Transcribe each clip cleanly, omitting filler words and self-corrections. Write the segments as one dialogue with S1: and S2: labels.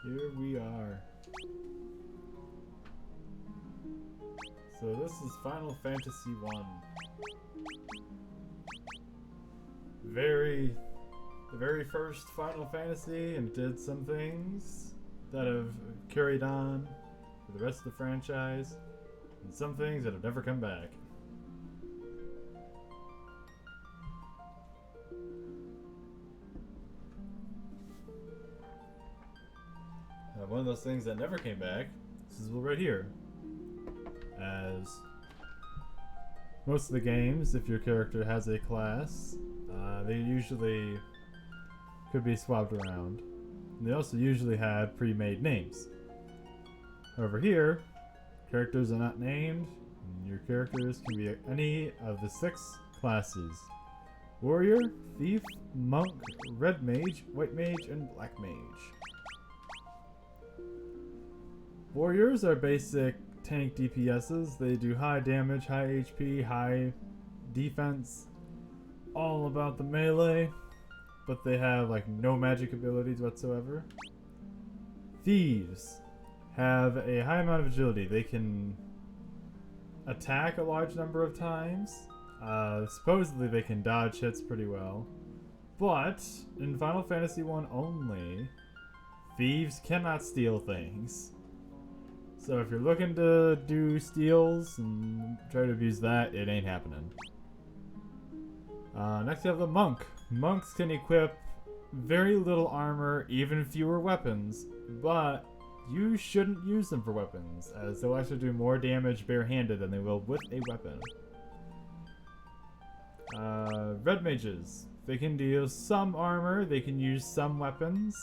S1: Here we are. So this is Final Fantasy 1. The very first Final Fantasy, and it did some things that have carried on for the rest of the franchise, and some things that have never come back. One of those things that never came back, this is right here. As most of the games, if your character has a class, they usually could be swapped around. And they also usually had pre-made names. Over here, characters are not named, and your characters can be any of the 6 classes: Warrior, Thief, Monk, Red Mage, White Mage, and Black Mage. Warriors are basic tank DPSs. They do high damage, high HP, high defense, all about the melee, but they have like no magic abilities whatsoever. Thieves have a high amount of agility. They can attack a large number of times. Supposedly they can dodge hits pretty well, but in Final Fantasy 1 only, thieves cannot steal things. So if you're looking to do steals and try to abuse that, it ain't happening. Next you have the Monk. Monks can equip very little armor, even fewer weapons, but you shouldn't use them for weapons, as they'll actually do more damage barehanded than they will with a weapon. Red Mages. They can deal some armor, they can use some weapons,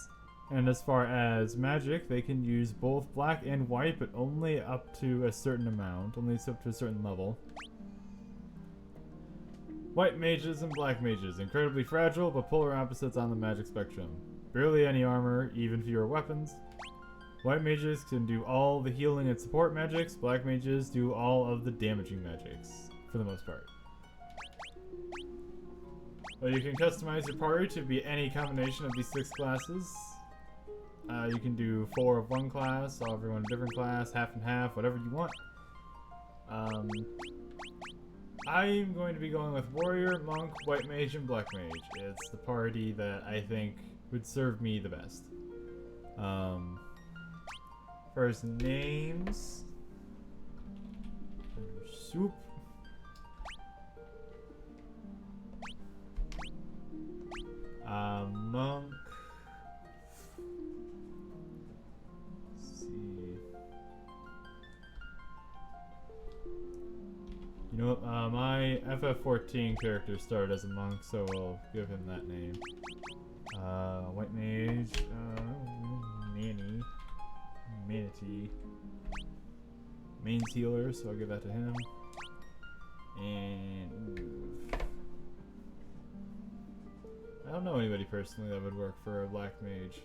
S1: and as far as magic, they can use both black and white, but only up to a certain amount, only up to a certain level. White mages and black mages, incredibly fragile, but polar opposites on the magic spectrum. Barely any armor, even fewer weapons. White mages can do all the healing and support magics, black mages do all of the damaging magics, for the most part. Well, you can customize your party to be any combination of these 6 classes. You can do 4 of one class, all everyone a different class, half and half, whatever you want. I'm going to be going with Warrior, Monk, White Mage, and Black Mage. It's the party that I think would serve me the best. First names. Soup. Monk. You know what, my FF14 character started as a monk, so we'll give him that name. White Mage, Manatee. Mains healer, so I'll give that to him. And I don't know anybody personally that would work for a Black Mage.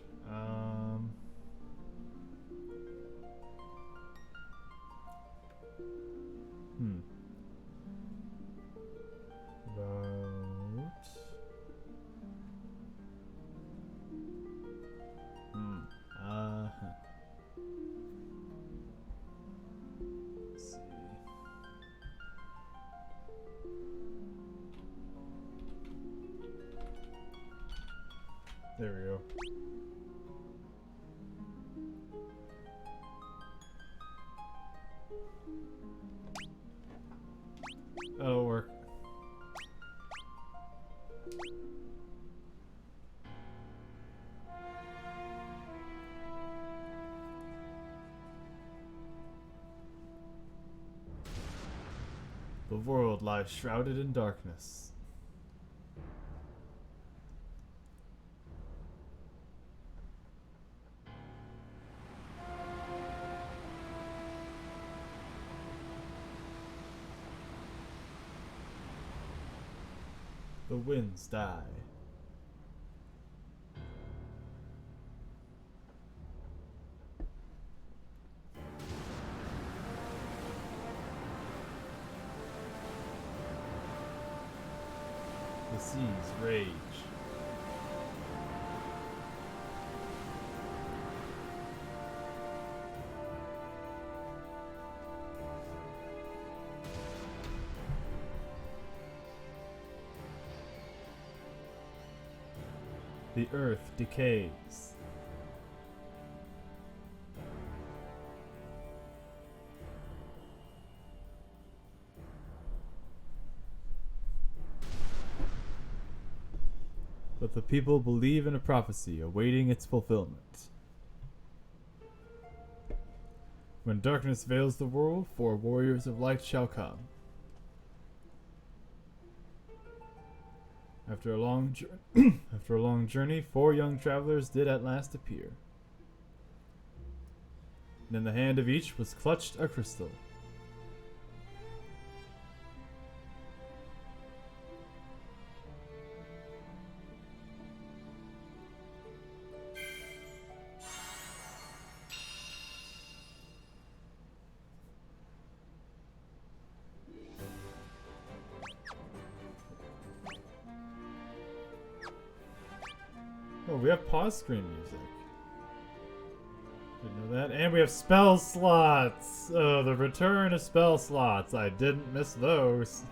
S1: Let's see. There we go. That'll work. The world lies shrouded in darkness. The winds die. The seas rage. The earth decays. But the people believe in a prophecy awaiting its fulfillment. When darkness veils the world, 4 warriors of light shall come. After a long journey, 4 young travelers did at last appear. And in the hand of each was clutched a crystal. Oh, we have pause screen music. Didn't know that. And we have spell slots! Oh, the return of spell slots. I didn't miss those.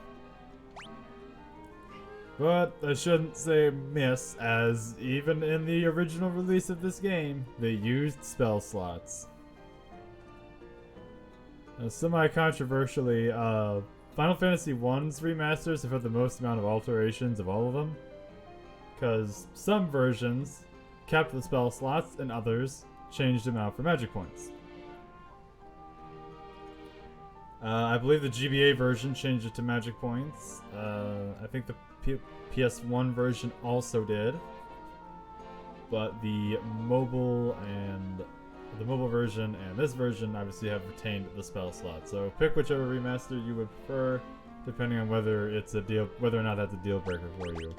S1: But I shouldn't say miss, as even in the original release of this game, they used spell slots. Now, semi-controversially, Final Fantasy I's remasters have had the most amount of alterations of all of them. Because some versions kept the spell slots and others changed them out for magic points. I believe the GBA version changed it to magic points. I think the PS1 version also did. But the mobile version and this version obviously have retained the spell slot. So pick whichever remaster you would prefer, depending on whether or not that's a deal breaker for you.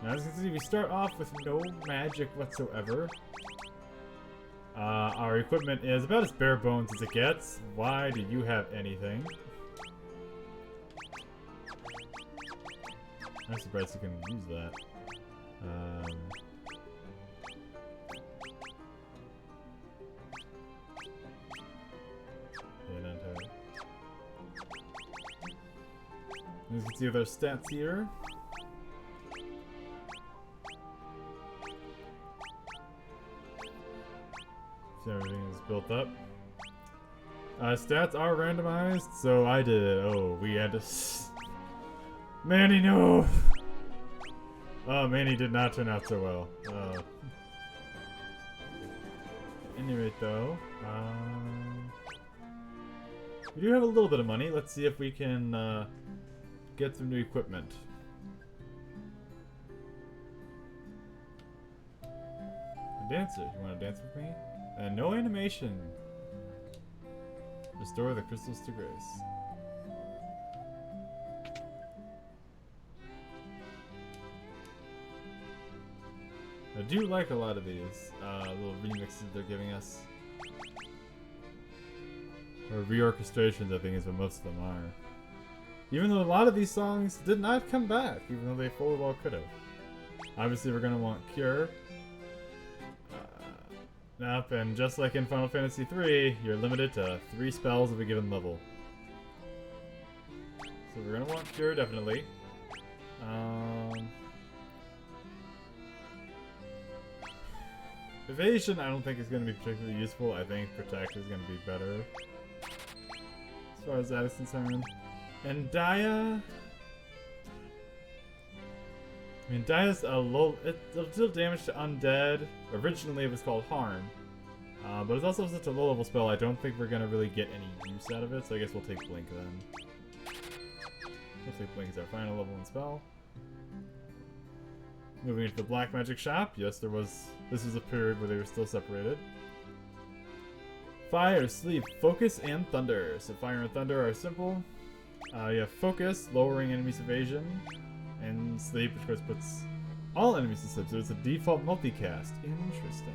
S1: Now, as you can see, we start off with no magic whatsoever. Our equipment is about as bare bones as it gets. Why do you have anything? I'm surprised you can use that. Yeah, not entirely. As you can see with our stats here. Everything is built up. Stats are randomized, so I did it. Oh, we had to. Manny, no! Oh, Manny did not turn out so well. At any rate, though, we do have a little bit of money. Let's see if we can get some new equipment. A dancer, you want to dance with me? No animation. Restore the crystals to grace. I do like a lot of these little remixes they're giving us. Or reorchestrations, I think is what most of them are. Even though a lot of these songs did not come back, even though they full well could have. Obviously we're going to want Cure. Nope, and just like in Final Fantasy III, you're limited to 3 spells of a given level. So we're gonna want Cure, definitely. Evasion, I don't think is gonna be particularly useful. I think Protect is gonna be better, as far as that is concerned. And Dia... I mean, Dia's it'll deal damage to undead. Originally it was called Harm. But it's also such a low level spell, I don't think we're gonna really get any use out of it, so I guess we'll take Blink then. We'll take Blink as our final level in spell. Moving into the Black Magic Shop, yes, this was a period where they were still separated. Fire, Sleep, Focus, and Thunder. So Fire and Thunder are simple. You have Focus, lowering enemies' evasion. And Sleep, which of course puts all enemies to sleep, so it's a default multicast. Interesting.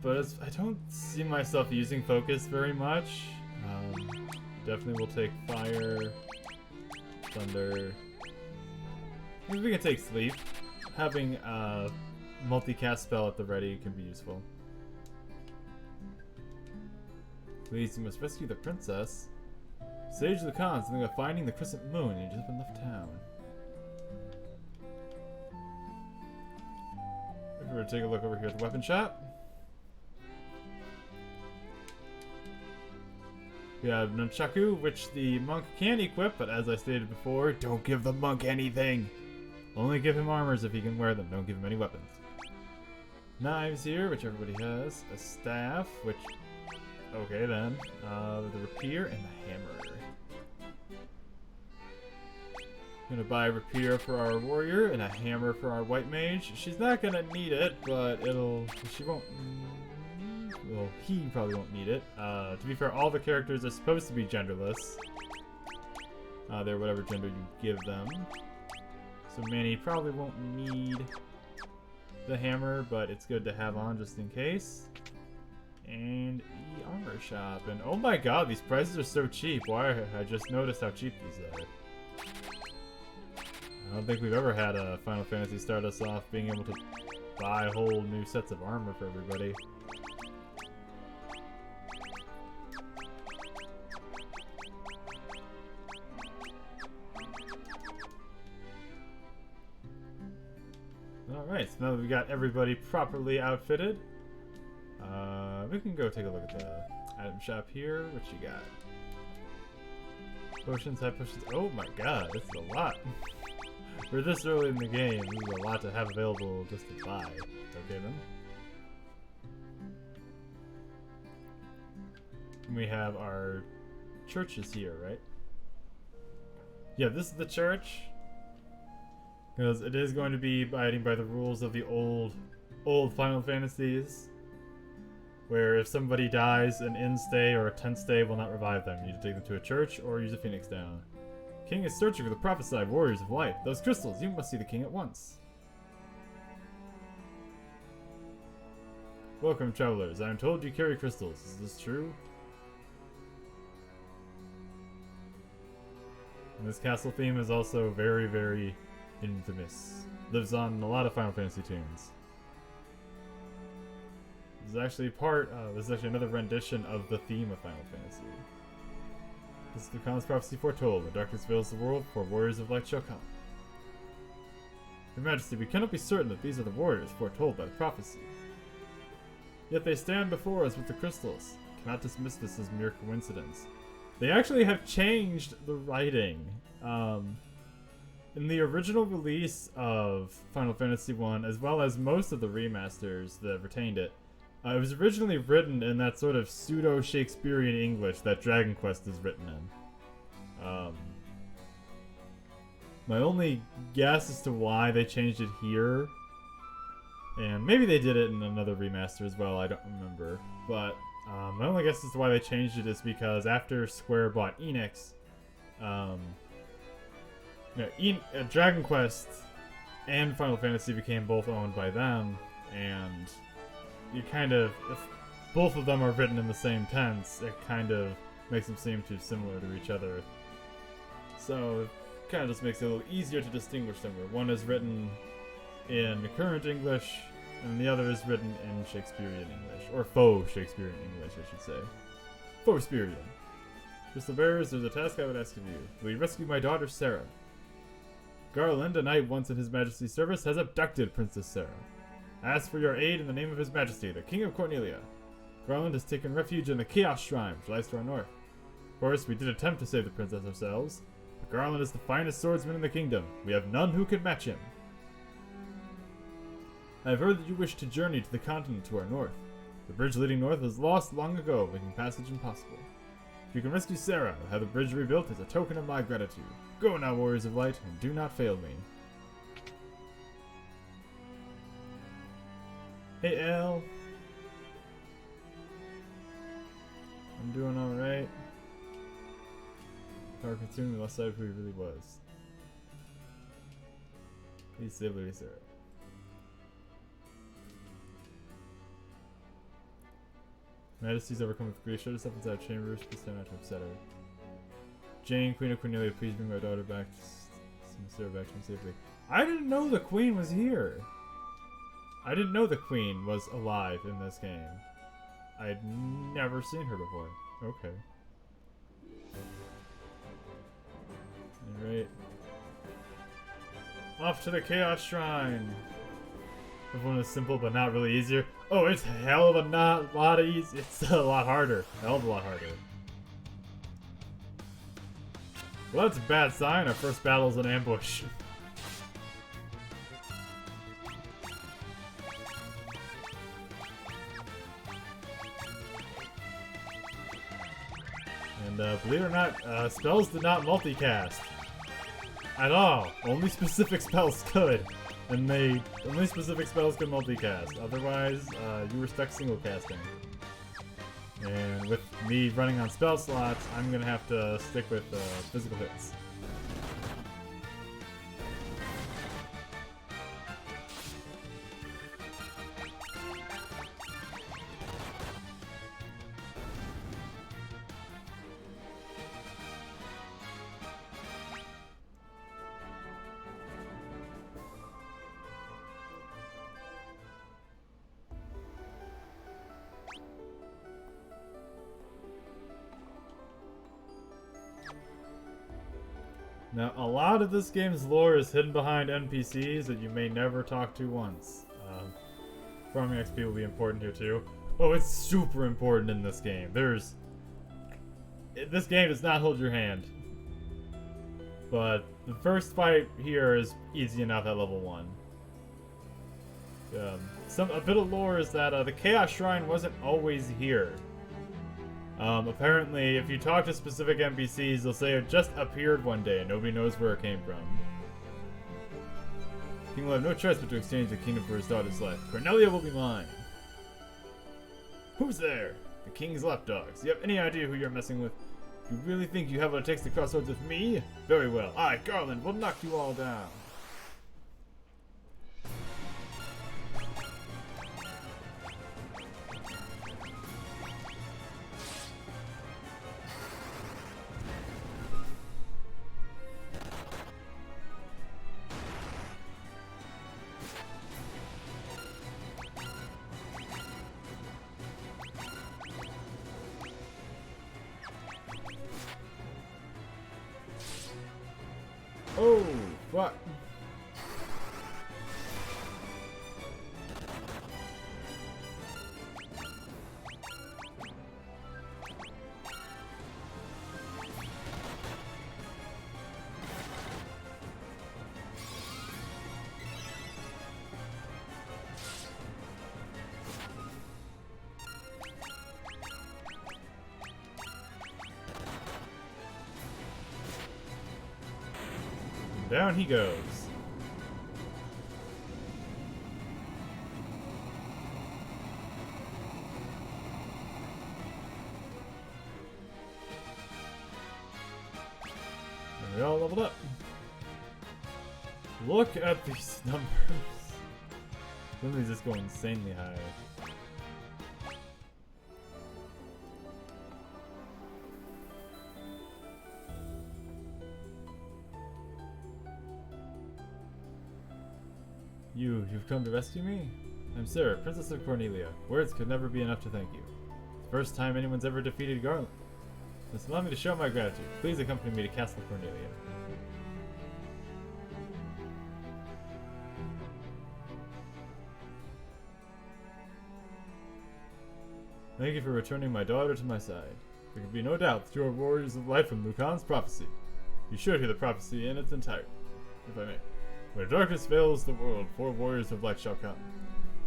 S1: But I don't see myself using Focus very much. Definitely will take Fire, Thunder. Maybe we can take Sleep. Having a multicast spell at the ready can be useful. Please, you must rescue the princess. Sage of the Khans, something about finding the crescent moon. You just left town. If we were to take a look over here at the weapon shop. We have Nunchaku, which the monk can equip, but as I stated before, don't give the monk anything. Only give him armors if he can wear them. Don't give him any weapons. Knives here, which everybody has. A staff, which... Okay then. The rapier and the hammer. Gonna buy a rapier for our warrior and a hammer for our white mage. She's not gonna need it, but it'll... She won't... Well, he probably won't need it. To be fair, all the characters are supposed to be genderless. They're whatever gender you give them. So Manny probably won't need the hammer, but it's good to have on just in case. And the armor shop. And oh my god, these prices are so cheap. Why? I just noticed how cheap these are. I don't think we've ever had a Final Fantasy start us off being able to buy whole new sets of armor for everybody. Alright, so now that we got everybody properly outfitted, we can go take a look at the item shop here. What you got? Potions, high potions. Oh my god, this is a lot. For this early in the game, this is a lot to have available just to buy. Okay then. And we have our churches here, right? Yeah, this is the church. Because it is going to be abiding by the rules of the old Final Fantasies. Where if somebody dies, an inn stay or a tent stay will not revive them. You need to take them to a church or use a phoenix down. King is searching for the prophesied warriors of light. Those crystals, you must see the king at once. Welcome, travelers. I am told you carry crystals. Is this true? And this castle theme is also very, very infamous. Lives on in a lot of Final Fantasy tunes. This is actually this is actually another rendition of the theme of Final Fantasy. This is the Khan's prophecy foretold. When darkness veils the world, for warriors of light shall come. Your Majesty, we cannot be certain that these are the warriors foretold by the prophecy. Yet they stand before us with the crystals. Cannot dismiss this as mere coincidence. They actually have changed the writing. In the original release of Final Fantasy I, as well as most of the remasters that retained it, it was originally written in that sort of pseudo-Shakespearean English that Dragon Quest is written in. My only guess as to why they changed it here, and maybe they did it in another remaster as well, I don't remember, but my only guess as to why they changed it is because after Square bought Enix, Dragon Quest and Final Fantasy became both owned by them, and you kind of, if both of them are written in the same tense, it kind of makes them seem too similar to each other. So it kind of just makes it a little easier to distinguish them, where one is written in current English, and the other is written in Shakespearean English, or faux Shakespearean English, I should say. Faux-Spearean. Crystal Bearers, there's a task I would ask of you. Will you rescue my daughter, Sarah? Garland, a knight once in His Majesty's service, has abducted Princess Sarah. I ask for your aid in the name of His Majesty, the King of Cornelia. Garland has taken refuge in the Chaos Shrine, which lies to our north. Of course, we did attempt to save the princess ourselves, but Garland is the finest swordsman in the kingdom. We have none who can match him. I have heard that you wish to journey to the continent to our north. The bridge leading north was lost long ago, making passage impossible. If you can rescue Sarah or have the bridge rebuilt as a token of my gratitude. Go now, warriors of light, and do not fail me. Hey, Al. I'm doing alright. Power consuming, we lost sight of who he really was. Please save Lady Sarah. Majesty's overcome with grief. Shut us up inside chambers. Please try not to upset her. Jane, Queen of Cornelia, please bring my daughter back. Send Sarah back to me safely. I didn't know the Queen was here. I didn't know the Queen was alive in this game. I'd never seen her before. Okay. Off to the Chaos Shrine. This one is simple but not really easier. Oh, it's hell of a lot of easy. It's a lot harder. Hell of a lot harder. Well, that's a bad sign. Our first battle is an ambush. And believe it or not, spells did not multicast. At all. Only specific spells could. And only specific spells could multicast. Otherwise, you were stuck single casting. And with me running on spell slots, I'm gonna have to stick with physical hits. Now, a lot of this game's lore is hidden behind NPCs that you may never talk to once. Farming XP will be important here too. Oh, it's super important in this game. This game does not hold your hand. But the first fight here is easy enough at level 1. A bit of lore is that the Chaos Shrine wasn't always here. Apparently, if you talk to specific NPCs, they'll say it just appeared one day and nobody knows where it came from. King will have no choice but to exchange the kingdom for his daughter's life. Cornelia will be mine. Who's there? The king's lapdogs. Do you have any idea who you're messing with? You really think you have what it takes to cross swords with me? Very well. I, Garland, will knock you all down. Oh, fuck. Down he goes. And we all leveled up. Look at these numbers. Some of these just go insanely high. You've come to rescue me? I'm Sarah, Princess of Cornelia. Words could never be enough to thank you. It's the first time anyone's ever defeated Garland. Just allow me to show my gratitude. Please accompany me to Castle Cornelia. Thank you for returning my daughter to my side. There can be no doubt that you are warriors of light from Lucan's prophecy. You should hear the prophecy in its entirety, if I may. Where darkness veils the world, 4 warriors of light shall come.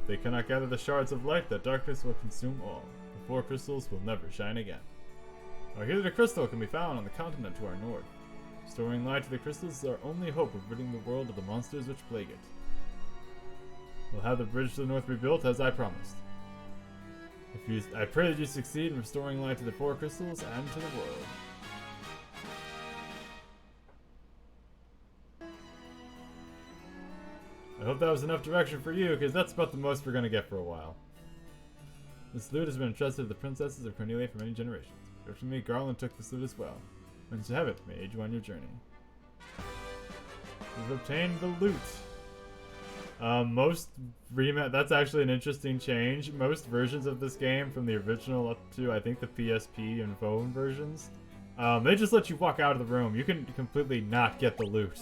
S1: They cannot gather the shards of light, that darkness will consume all. The 4 crystals will never shine again. Our Hidden Crystal can be found on the continent to our north. Restoring light to the crystals is our only hope of ridding the world of the monsters which plague it. We'll have the bridge to the north rebuilt as I promised. I pray that you succeed in restoring light to the 4 crystals and to the world. I hope that was enough direction for you, because that's about the most we're going to get for a while. This lute has been entrusted to the princesses of Cornelia for many generations. Fortunately, Garland took this lute as well. Once you have it, may aid you on your journey. We've obtained the lute. That's actually an interesting change. Most versions of this game, from the original up to, I think, the PSP and phone versions, they just let you walk out of the room. You can completely not get the loot.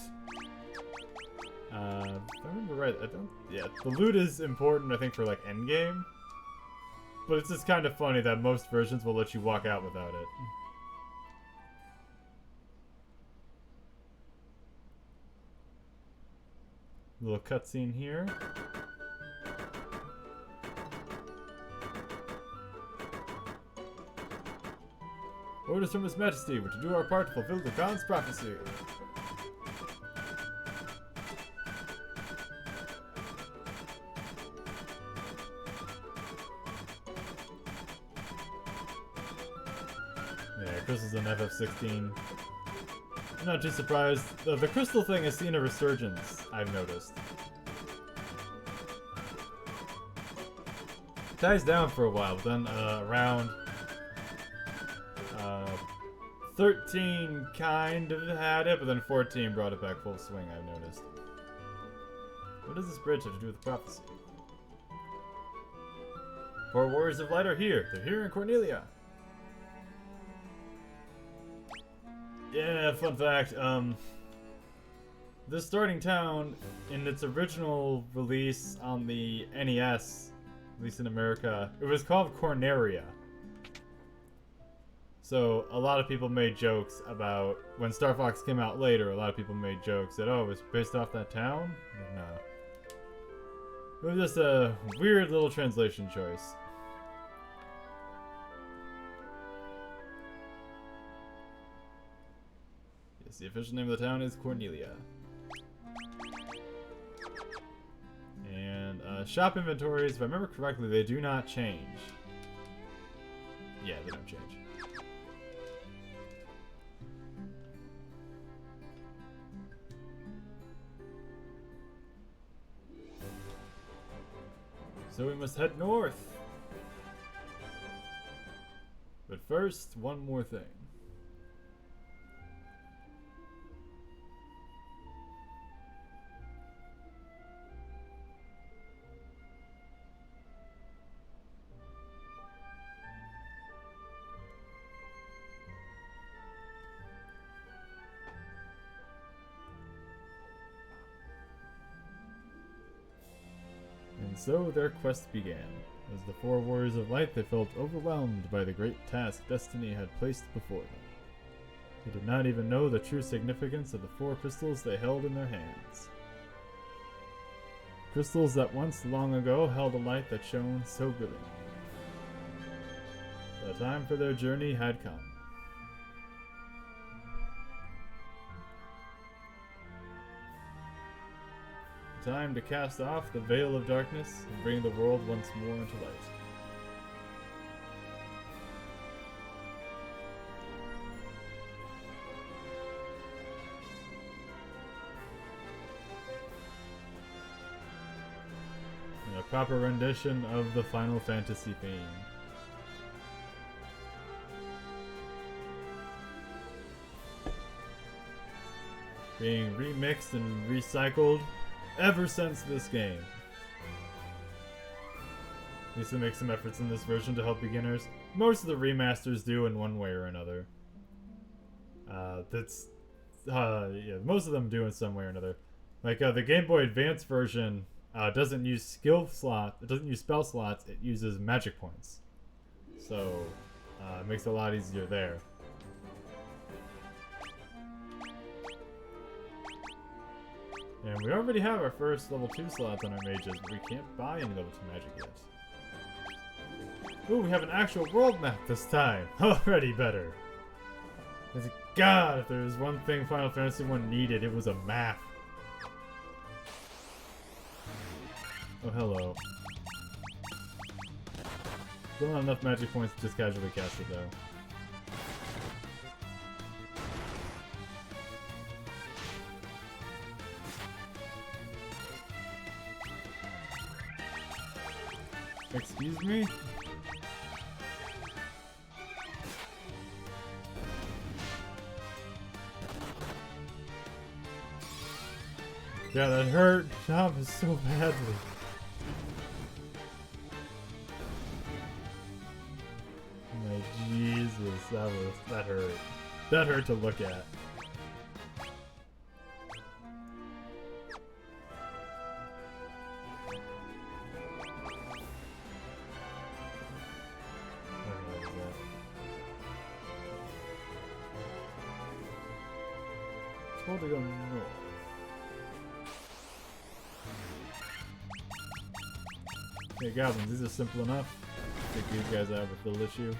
S1: If I remember right, I don't. Yeah, the loot is important, I think, for like endgame. But it's just kind of funny that most versions will let you walk out without it. Little cutscene here. Orders from His Majesty, we're to do our part to fulfill the Khan's prophecy. Yeah, crystals in FF16. I'm not too surprised. The crystal thing has seen a resurgence, I've noticed. It dies down for a while, but then around 13 kind of had it, but then 14 brought it back full swing, I've noticed. What does this bridge have to do with the prophecy? 4 Warriors of Light are here. They're here in Cornelia. Yeah, fun fact, this starting town, in its original release on the NES, at least in America, it was called Corneria. So, a lot of people made jokes about, when Star Fox came out later, a lot of people made jokes that, oh, it was based off that town? No. It was just a weird little translation choice. Yes, the official name of the town is Cornelia. And shop inventories, if I remember correctly, they do not change. Yeah, they don't change. So we must head north. But first, one more thing. And so their quest began. As the 4 Warriors of Light, they felt overwhelmed by the great task destiny had placed before them. They did not even know the true significance of the 4 crystals they held in their hands. Crystals that once long ago held a light that shone so brilliantly. The time for their journey had come. Time to cast off the veil of darkness and bring the world once more into light. And a proper rendition of the Final Fantasy theme. Being remixed and recycled ever since this game. At least they make some efforts in this version to help beginners. Most of the remasters do in one way or another. Yeah, most of them do in some way or another. Like the Game Boy Advance version doesn't use skill slot. It doesn't use spell slots. It uses magic points. So it makes it a lot easier there. And we already have our first level 2 slots on our mages, but we can't buy any level 2 magic yet. Ooh, we have an actual world map this time! Already better! God, if there was one thing Final Fantasy 1 needed, it was a map. Oh, hello. Still not enough magic points to just casually cast it, though. Excuse me? Yeah, that hurt Thomas so badly. My Jesus, that hurt. That hurt to look at. possible to go north. Hey goblins, these are simple enough. Take these guys out with the issue.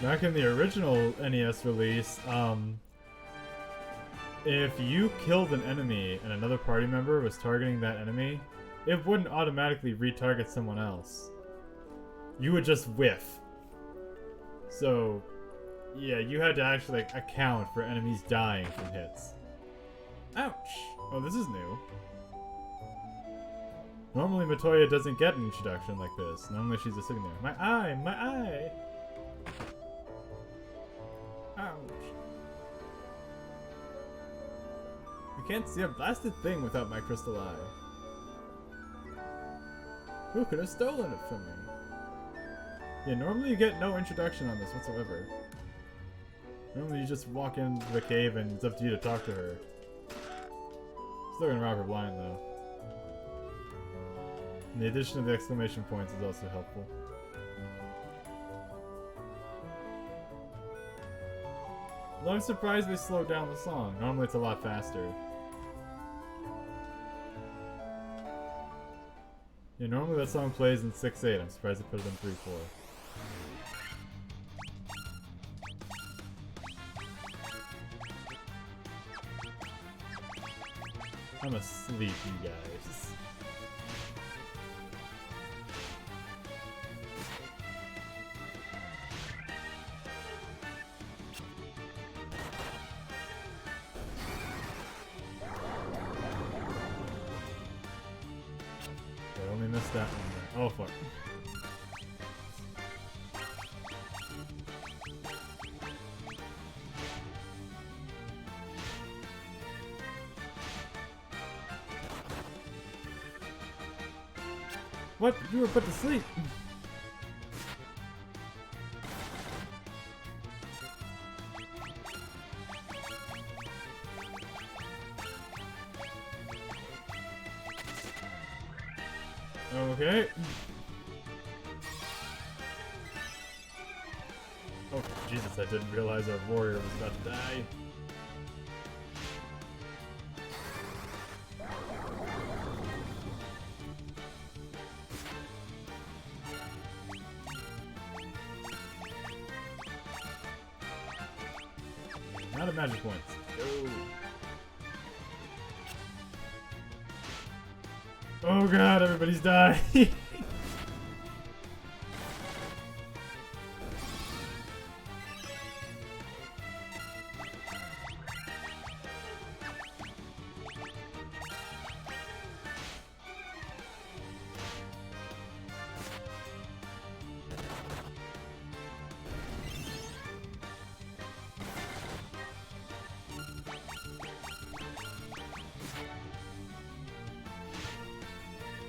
S1: Back in the original NES release, if you killed an enemy and another party member was targeting that enemy, it wouldn't automatically retarget someone else. You would just whiff. So, yeah, you had to actually like account for enemies dying from hits. Ouch! Oh, this is new. Normally Matoya doesn't get an introduction like this. Normally she's just sitting there. My eye! My eye! Ouch. I can't see a blasted thing without my crystal eye. Who could have stolen it from me? Yeah, normally you get no introduction on this whatsoever. Normally you just walk into the cave and it's up to you to talk to her. Still gonna rob her blind though. And the addition of the exclamation points is also helpful. Well, I'm surprised they slowed down the song. Normally it's a lot faster. Yeah, normally that song plays in 6/8. I'm surprised they put it in 3/4. I'm asleep, you guys. I only missed that one there. Oh fuck. What? You were put to sleep! Okay. Oh, Jesus, I didn't realize our warrior was about to die. Out of magic points. Go. Oh god, everybody's dying.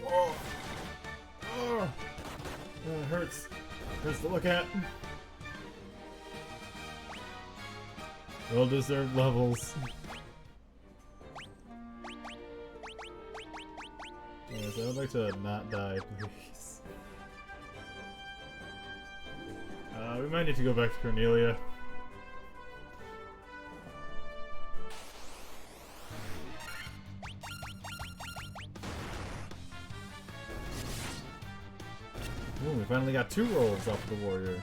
S1: Oh. Oh. It hurts. Hurts to look at. Well-deserved levels. Yes, I would like to not die, please. We might need to go back to Cornelia. Ooh, we finally got 2 rolls off of the warrior.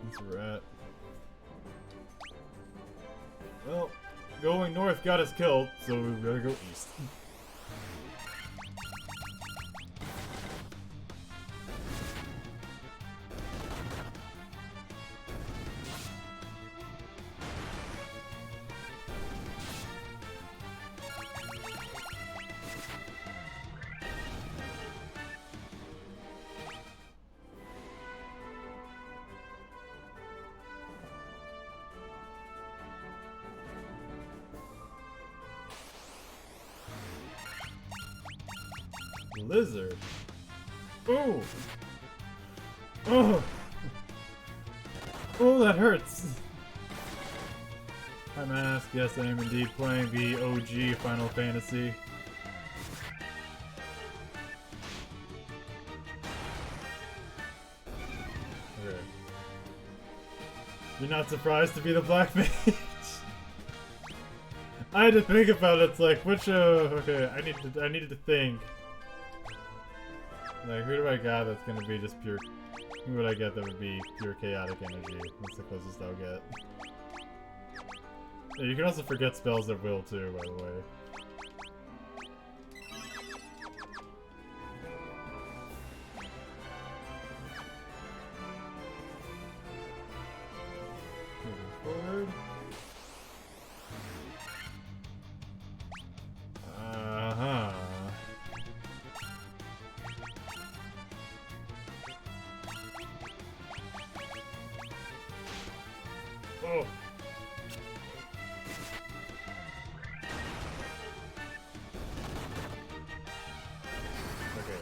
S1: That's a rat. Well, going north got us killed, so we gotta go east. Blizzard. Oh! Oh! Oh, that hurts! Hi, Mask. Yes, I am indeed playing the OG Final Fantasy. Okay. You're not surprised to be the Black Mage? I had to think about it. It's like, which, okay, I needed to think. Like, who do I got that's gonna be just pure... Who would I get that would be pure chaotic energy? That's the closest I'll get. Yeah, you can also forget spells at will, too, by the way. Moving forward. Uh-huh. Oh! Okay.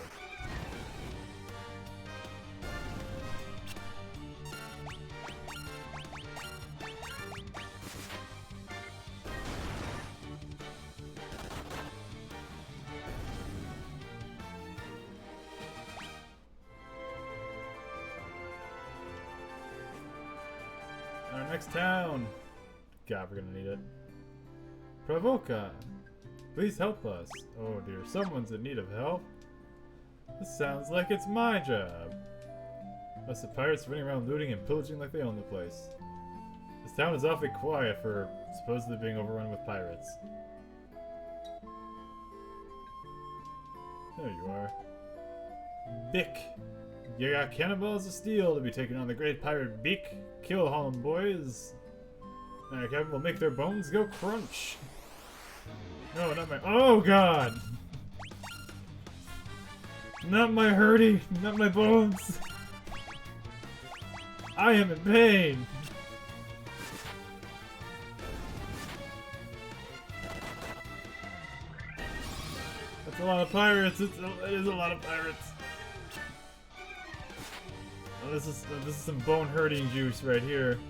S1: Our next town! God, we're gonna need it. Pravoka! Please help us. Oh dear, someone's in need of help. This sounds like it's my job. Us the pirates running around looting and pillaging like they own the place. This town is awfully quiet for supposedly being overrun with pirates. There you are. Bick! You got cannonballs of steel to be taken on the great pirate Beak. Kill Holland boys. And our captain will make their bones go crunch. No, not my— oh god! Not my hurty! Not my bones! I am in pain! That's a lot of pirates! It is a lot of pirates! Oh, this is some bone hurting juice right here.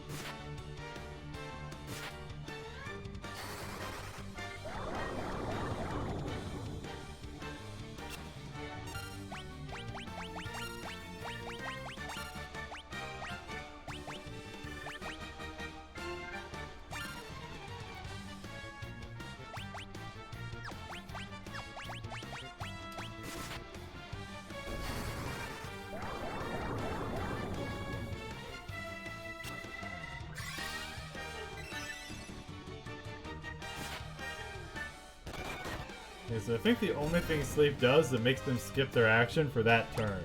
S1: Okay, so I think the only thing sleep does is it makes them skip their action for that turn.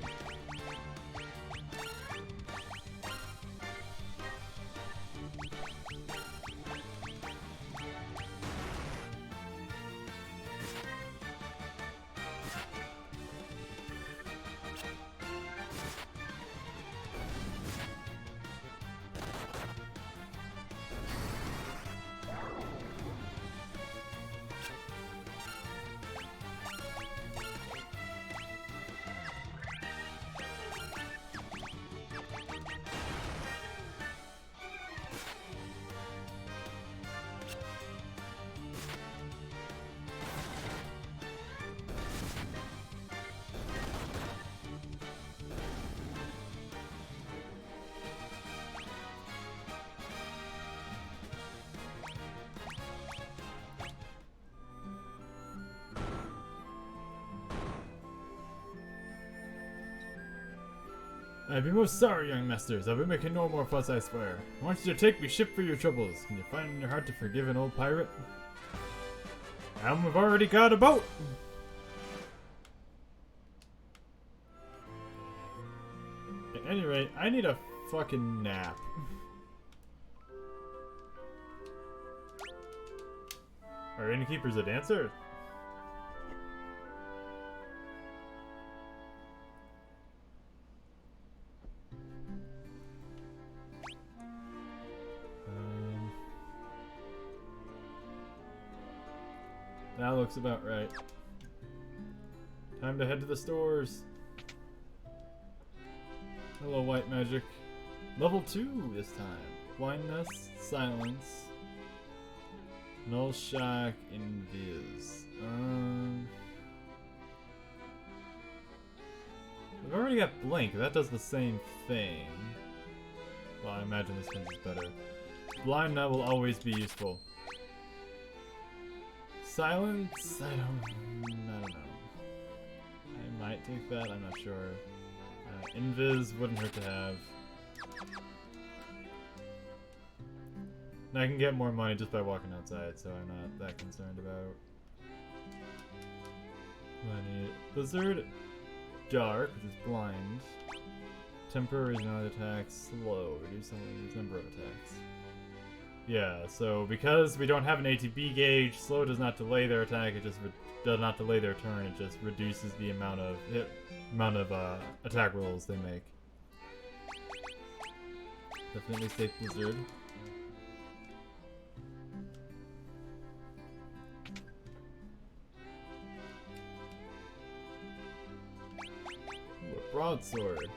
S1: I'd be most sorry, young masters. I'll be making no more fuss, I swear. I want you to take me ship for your troubles. Can you find it in your heart to forgive an old pirate? And we've already got a boat! At any rate, I need a fucking nap. Are innkeepers a dancer? That looks about right. Time to head to the stores. Hello, white magic. Level 2 this time. Blindness, silence, null shock, invis. I've already got blink. That does the same thing. Well, I imagine this one's better. Blind Nut will always be useful. Silence? I don't know. I might take that, I'm not sure. Invis wouldn't hurt to have. And I can get more money just by walking outside, so I'm not that concerned about. I need Blizzard, Dark, which is blind. Temporary is not attacks, slow, reduce the number of attacks. Yeah, so because we don't have an ATB gauge, slow does not delay their attack, it just does not delay their turn, it just reduces the amount of attack rolls they make. Definitely take Blizzard. Ooh, a broadsword.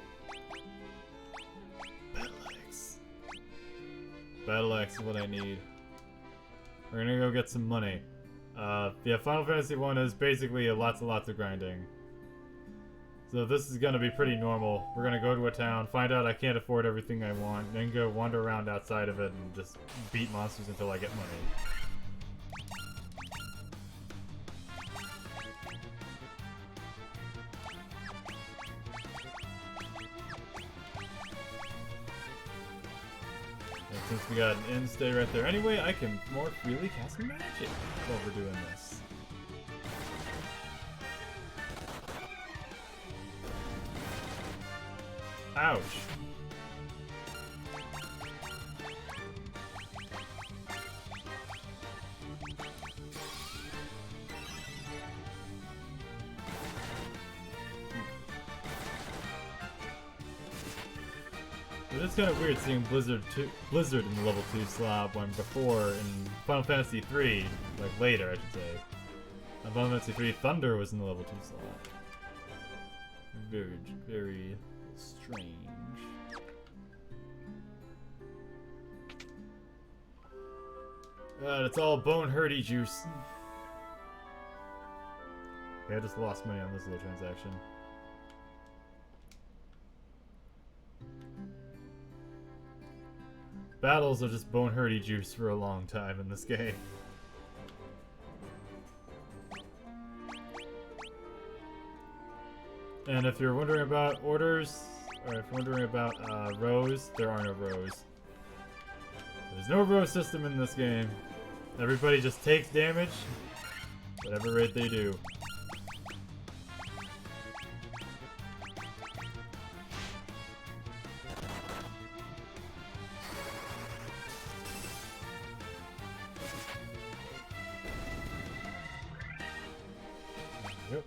S1: Battle Axe is what I need. We're gonna go get some money. Yeah, Final Fantasy 1 is basically lots and lots of grinding. So this is gonna be pretty normal. We're gonna go to a town, find out I can't afford everything I want, then go wander around outside of it and just beat monsters until I get money. Since we got an end stay right there anyway, I can more freely cast magic while we're doing this. Ouch. It is kind of weird seeing Blizzard in the level 2 slot when before in Final Fantasy 3, like later I should say. In Final Fantasy 3, Thunder was in the level 2 slot. Very, very strange. It's all bone hurty juice. Okay, I just lost money on this little transaction. Battles are just bone hurty juice for a long time in this game. And if you're wondering about orders, or if you're wondering about rows, there are no rows. There's no row system in this game. Everybody just takes damage, whatever rate they do. Yep.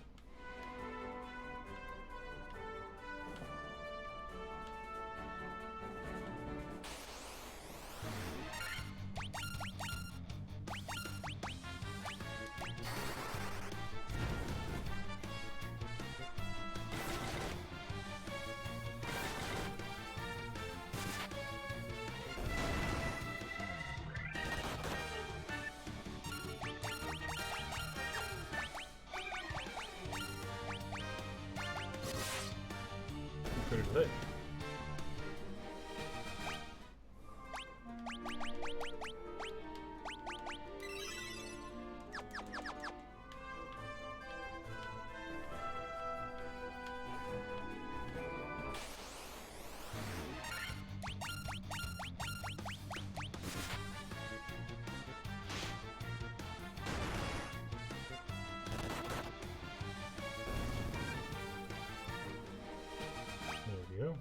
S1: Critical hit. There we go.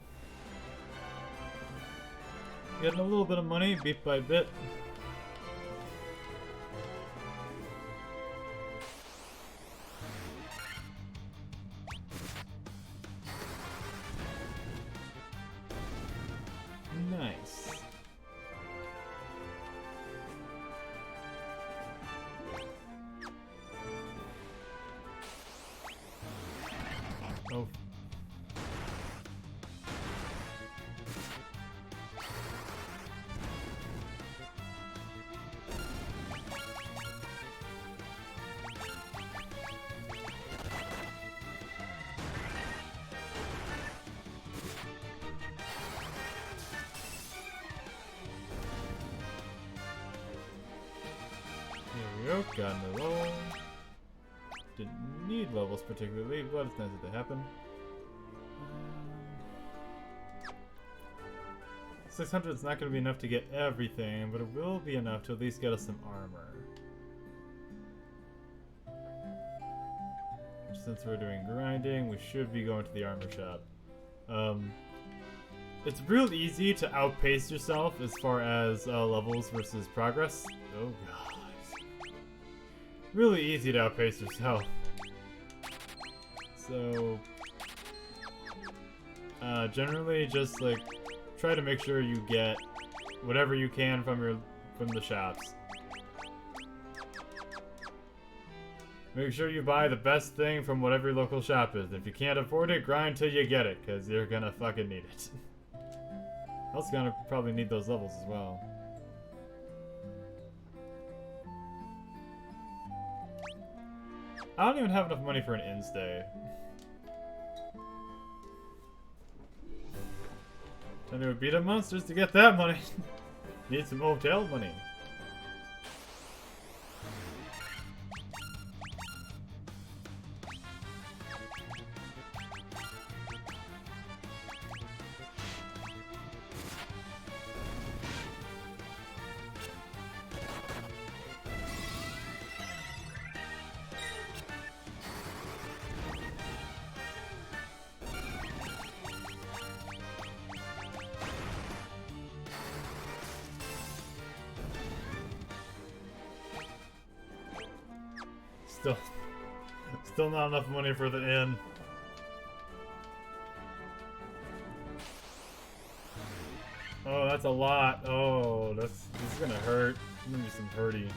S1: Getting a little bit of money, bit by bit. Nice. Oh. Got in the roll. Didn't need levels particularly, but it's nice that they happen. 600 is not going to be enough to get everything, but it will be enough to at least get us some armor. Since we're doing grinding, we should be going to the armor shop. It's real easy to outpace yourself as far as levels versus progress. Oh god. Really easy to outpace yourself. So generally just like try to make sure you get whatever you can from the shops. Make sure you buy the best thing from whatever your local shop is. If you can't afford it, grind till you get it, because you're gonna fucking need it. Also gonna probably need those levels as well. I don't even have enough money for an in-stay. And it would beat up monsters to get that money. Need some hotel money. Still not enough money for the inn. Oh, that's a lot. Oh, this is gonna hurt. It's gonna be some hurty.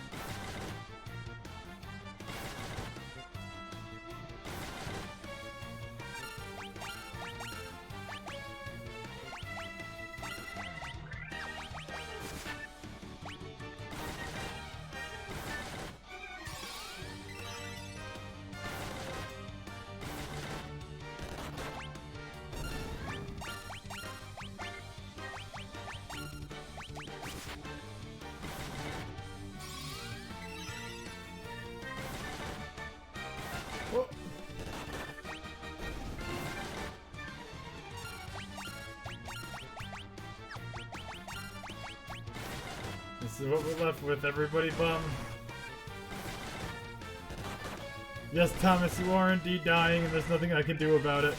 S1: This is what we're left with, everybody bum. Yes, Thomas, you are indeed dying, and there's nothing I can do about it.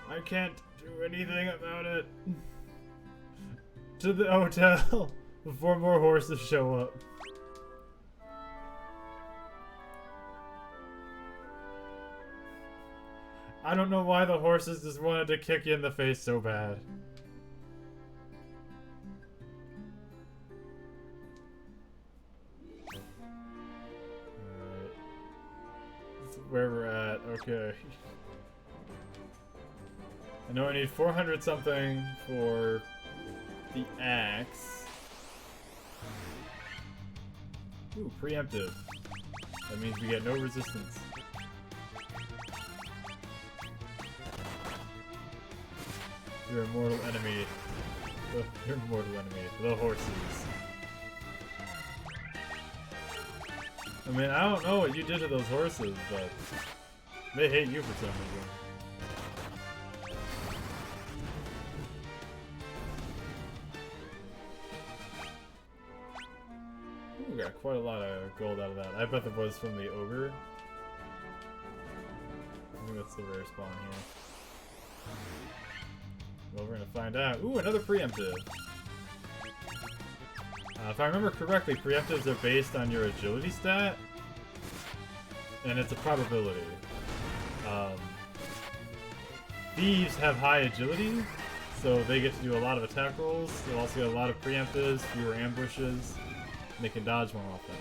S1: I can't do anything about it. To the hotel before more horses show up. I don't know why the horses just wanted to kick you in the face so bad. Alright. This is where we're at. Okay. I know I need 400 something for the axe. Ooh, preemptive. That means we get no resistance. Your immortal enemy. Your immortal enemy. The horses. I mean, I don't know what you did to those horses, but they hate you for some reason. Ooh, we got quite a lot of gold out of that. I bet that was from the ogre. I think that's the rare spawn here. Well, we're gonna find out. Ooh, another preemptive. If I remember correctly, preemptives are based on your agility stat, and it's a probability. Thieves have high agility, so they get to do a lot of attack rolls. They'll also get a lot of preemptives, fewer ambushes, and they can dodge more often.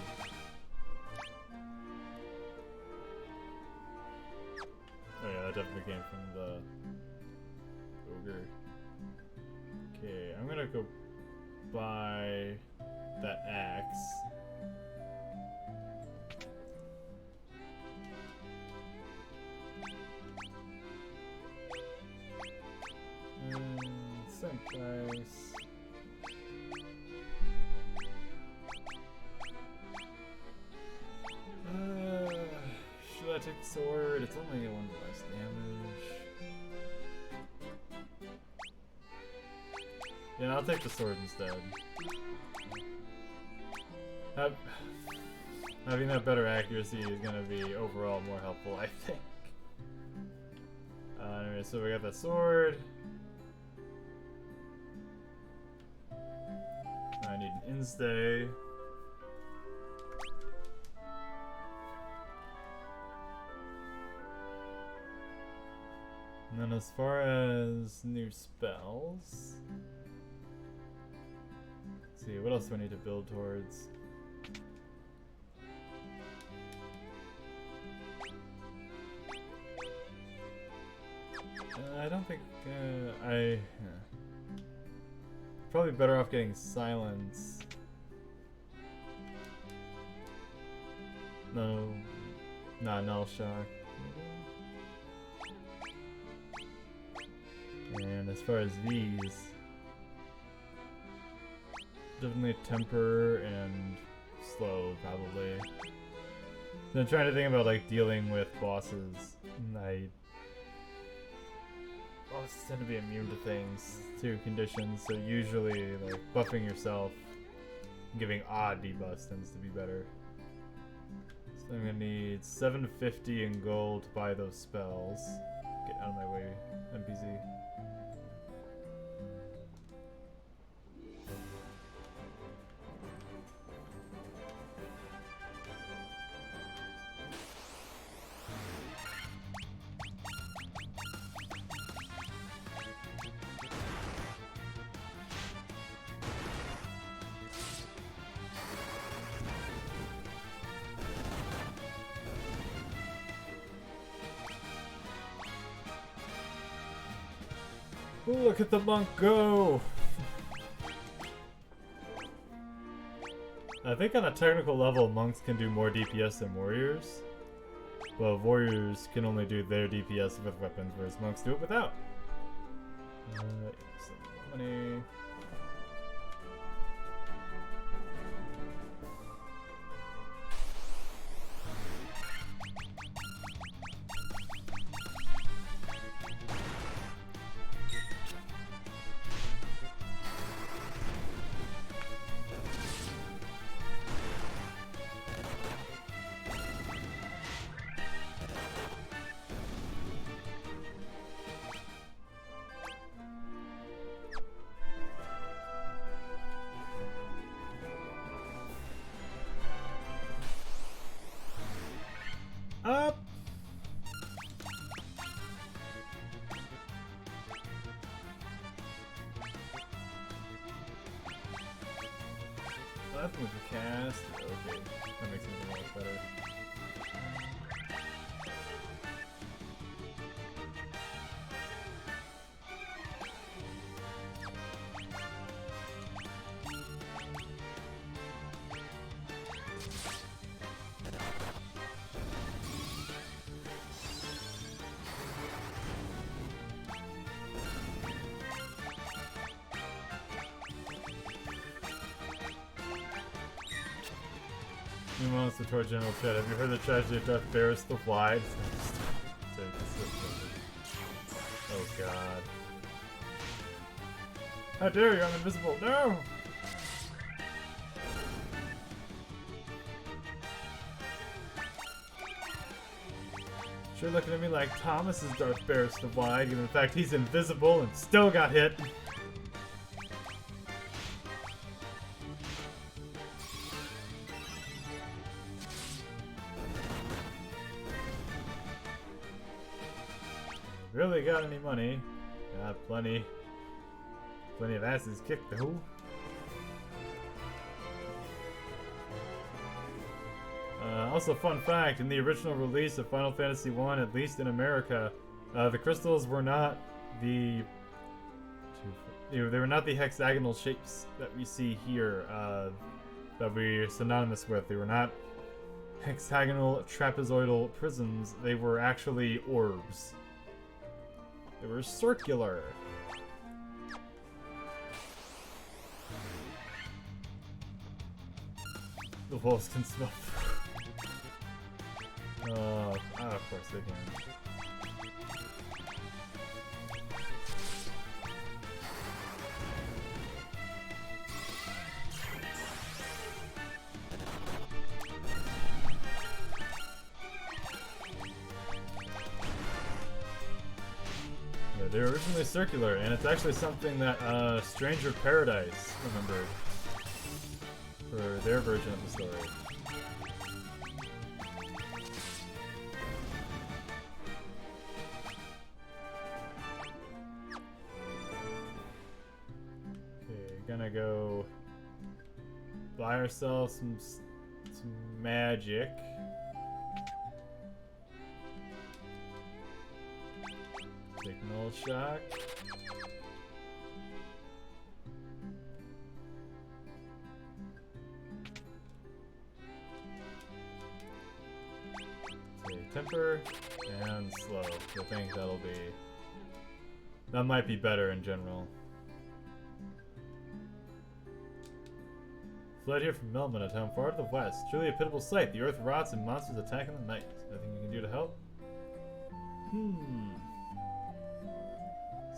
S1: definitely came from the ogre. Okay, I'm gonna go buy that axe. Same price. Should I take the sword? It's only 1 less damage. Yeah, I'll take the sword instead. Having that better accuracy is gonna be overall more helpful, I think. Anyway, so we got the sword. I need an instay. And then as far as new spells, let's see, what else do I need to build towards? I don't think probably better off getting silence. No, not null shock. And as far as these, definitely temper and slow, probably. So I'm trying to think about like dealing with bosses. Bosses tend to be immune to things, to conditions, so usually like buffing yourself, giving odd debuffs tends to be better. So I'm gonna need 750 in gold to buy those spells. Get out of my way, NPC. Ooh, look at the monk go! I think on a technical level, monks can do more DPS than warriors. Well, warriors can only do their DPS with weapons, whereas monks do it without. Some money. Up! Left with the cast. Okay, that makes it a lot better. Meanwhile, it's the Tor General Chat. Have you heard the tragedy of Darth Barris the Wide? Oh god. How dare you, I'm invisible! No! Sure looking at me like Thomas is Darth Barris the Wide, given the fact he's invisible and still got hit. Really got any money? Got plenty. Plenty of asses kicked though. Also, fun fact, in the original release of Final Fantasy I, at least in America, The crystals were not the they were not the hexagonal shapes that we see here that we're synonymous with. They were not hexagonal trapezoidal prisms. They were actually orbs. They were circular. The wolves can smell. Of course they can. Yeah, they were originally circular, and it's actually something that Stranger Paradise remembered for their version of the story. Okay, gonna go buy ourselves some magic. Signal shock. Temper and slow. I think that might be better in general. Fled here from Melman, a town far to the west. Truly a pitiable sight. The earth rots and monsters attack in the night. Nothing you can do to help?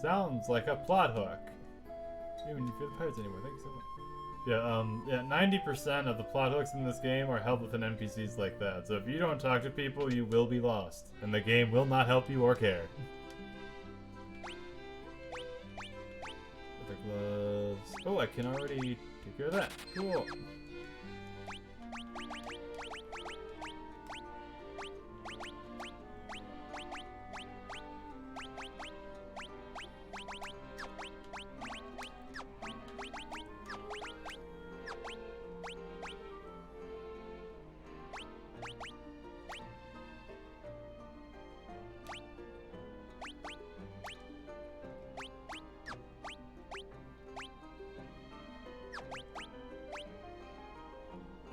S1: Sounds like a plot hook. See when you feel the pirates anymore. Thank you so much. Yeah, 90% of the plot hooks in this game are held within NPCs like that. So if you don't talk to people, you will be lost. And the game will not help you or care. Leather gloves. Oh, I can already take care of that. Cool.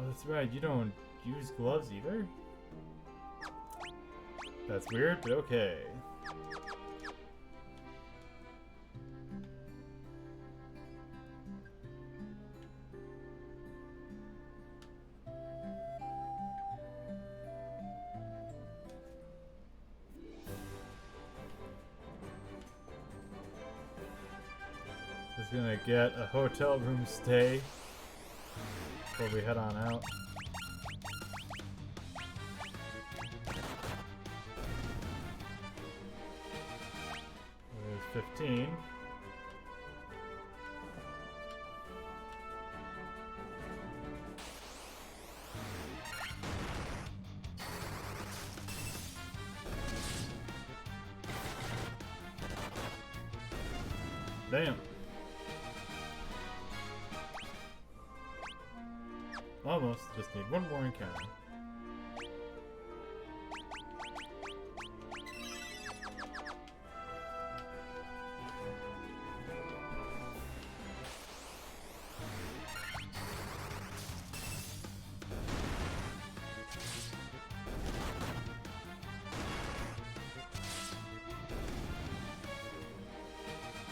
S1: That's right, you don't use gloves either? That's weird, but okay. Just gonna get a hotel room stay before we head on out. There's 15. Damn. Almost. Just need one more encounter.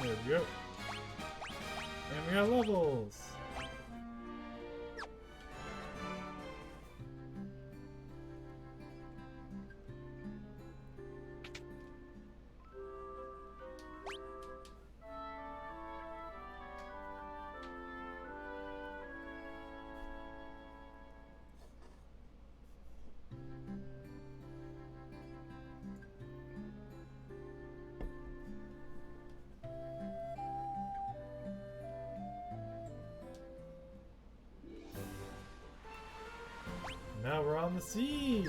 S1: There we go. And we got levels! Now we're on the sea!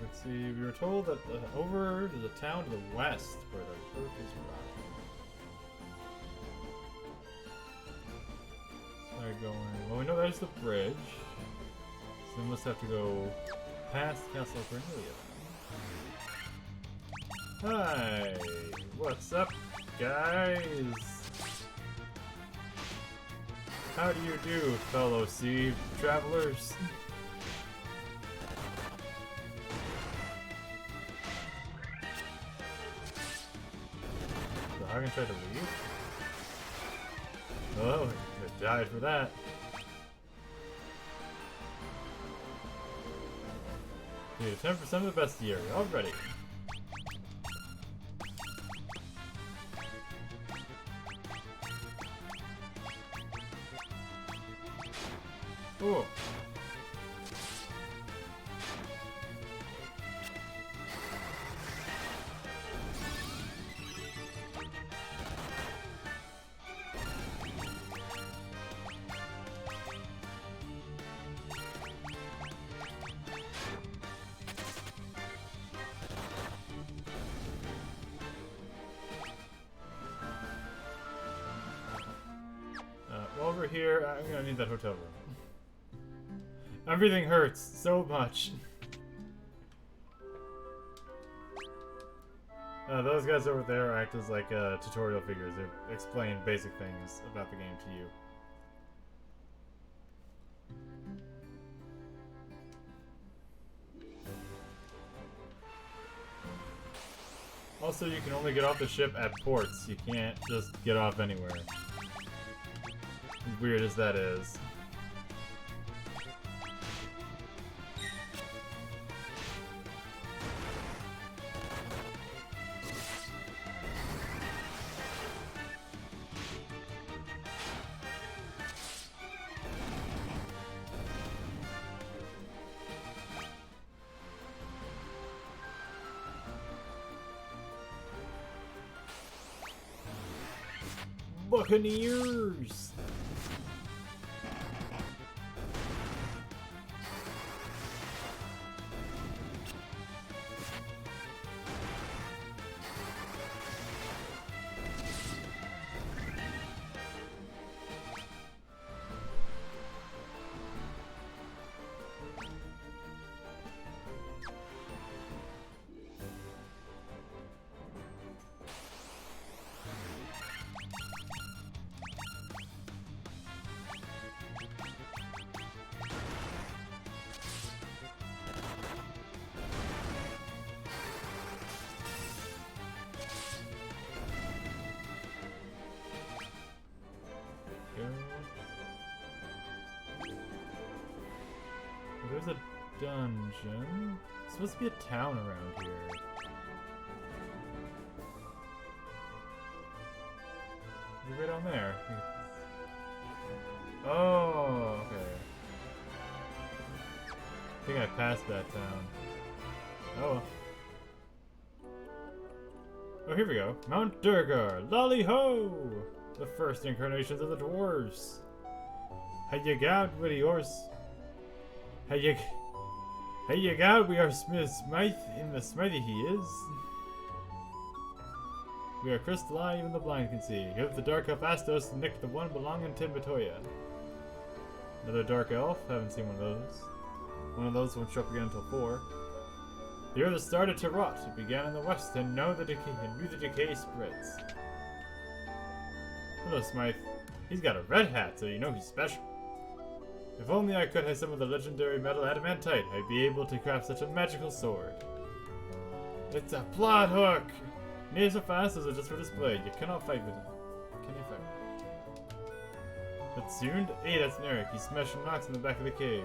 S1: Let's see, we were told that over there's a town to the west where the earth is rotting. Start going. Well, we know there's the bridge. we must have to go past Castle Cornelia. Hi! What's up, guys? How do you do, fellow sea travelers? The Hagen tried to leave? Oh, it died for that. Dude, 10% of the best year already. Cool. Over here, I'm gonna need that hotel room. Everything hurts so much. Those guys over there act as like tutorial figures. They explain basic things about the game to you. Also, you can only get off the ship at ports. You can't just get off anywhere. As weird as that is. Buccaneers! There's a dungeon. It's supposed to be a town around here. Is it right on there? Oh, okay. I think I passed that town. Oh well. Oh, here we go. Mount Durgar! Lolly ho! The first incarnations of the dwarves. Hey, you got with yours. Hey, you got, we are Smith Smythe in the Smithy he is. We are crystalline, even the blind can see. Give the dark elf Astos and Nick the one belonging to Matoya. Another dark elf? Haven't seen one of those. One of those won't show up again until 4. The earth started to rot. It began in the west, and knew the decay spreads. Hello, Smythe. He's got a red hat, so you know he's special. If only I could have some of the legendary metal adamantite, I'd be able to craft such a magical sword. It's a plot hook! Near so fast as it just for display. You cannot fight with it. Can you fight? But soon? Hey, that's Narek. He's smashing rocks in the back of the cave.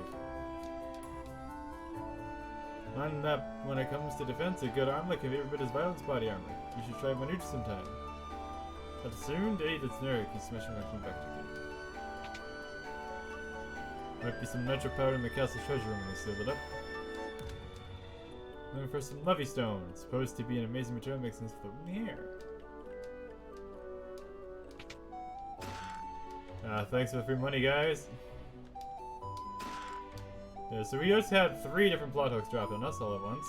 S1: When it comes to defense, a good armor can be every bit as violent as body armor. You should try Manute sometime. But soon? Hey, that's Narek. He's smashing rocks in the back of the cave. Might be some nitro powder in the castle treasure room when they seal it up. Looking for some Levy Stone. It's supposed to be an amazing material that makes things float in the air. Thanks for the free money, guys. Yeah, so we just had 3 different plot hooks dropped on us all at once.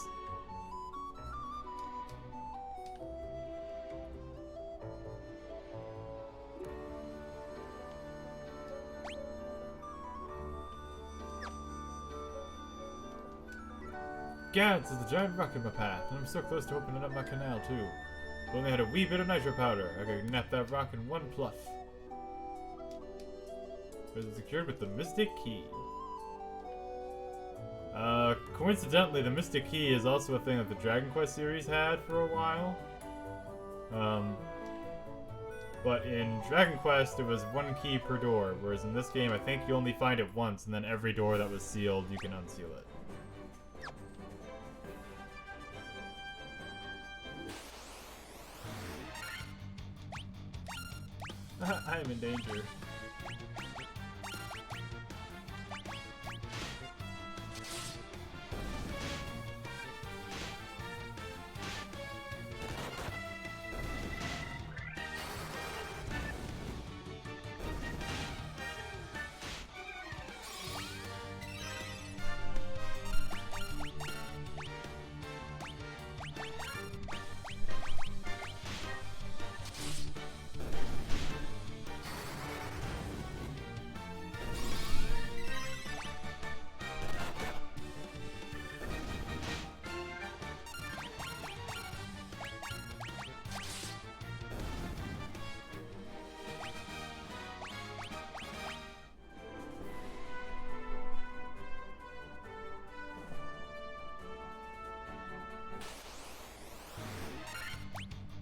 S1: Gads, there's a giant rock in my path, and I'm so close to opening up my canal, too. If only I had a wee bit of nitro powder, I could nap that rock in one pluff. It is secured with the Mystic Key. Coincidentally, the Mystic Key is also a thing that the Dragon Quest series had for a while. But in Dragon Quest, it was one key per door, whereas in this game, I think you only find it once, and then every door that was sealed, you can unseal it. I am in danger.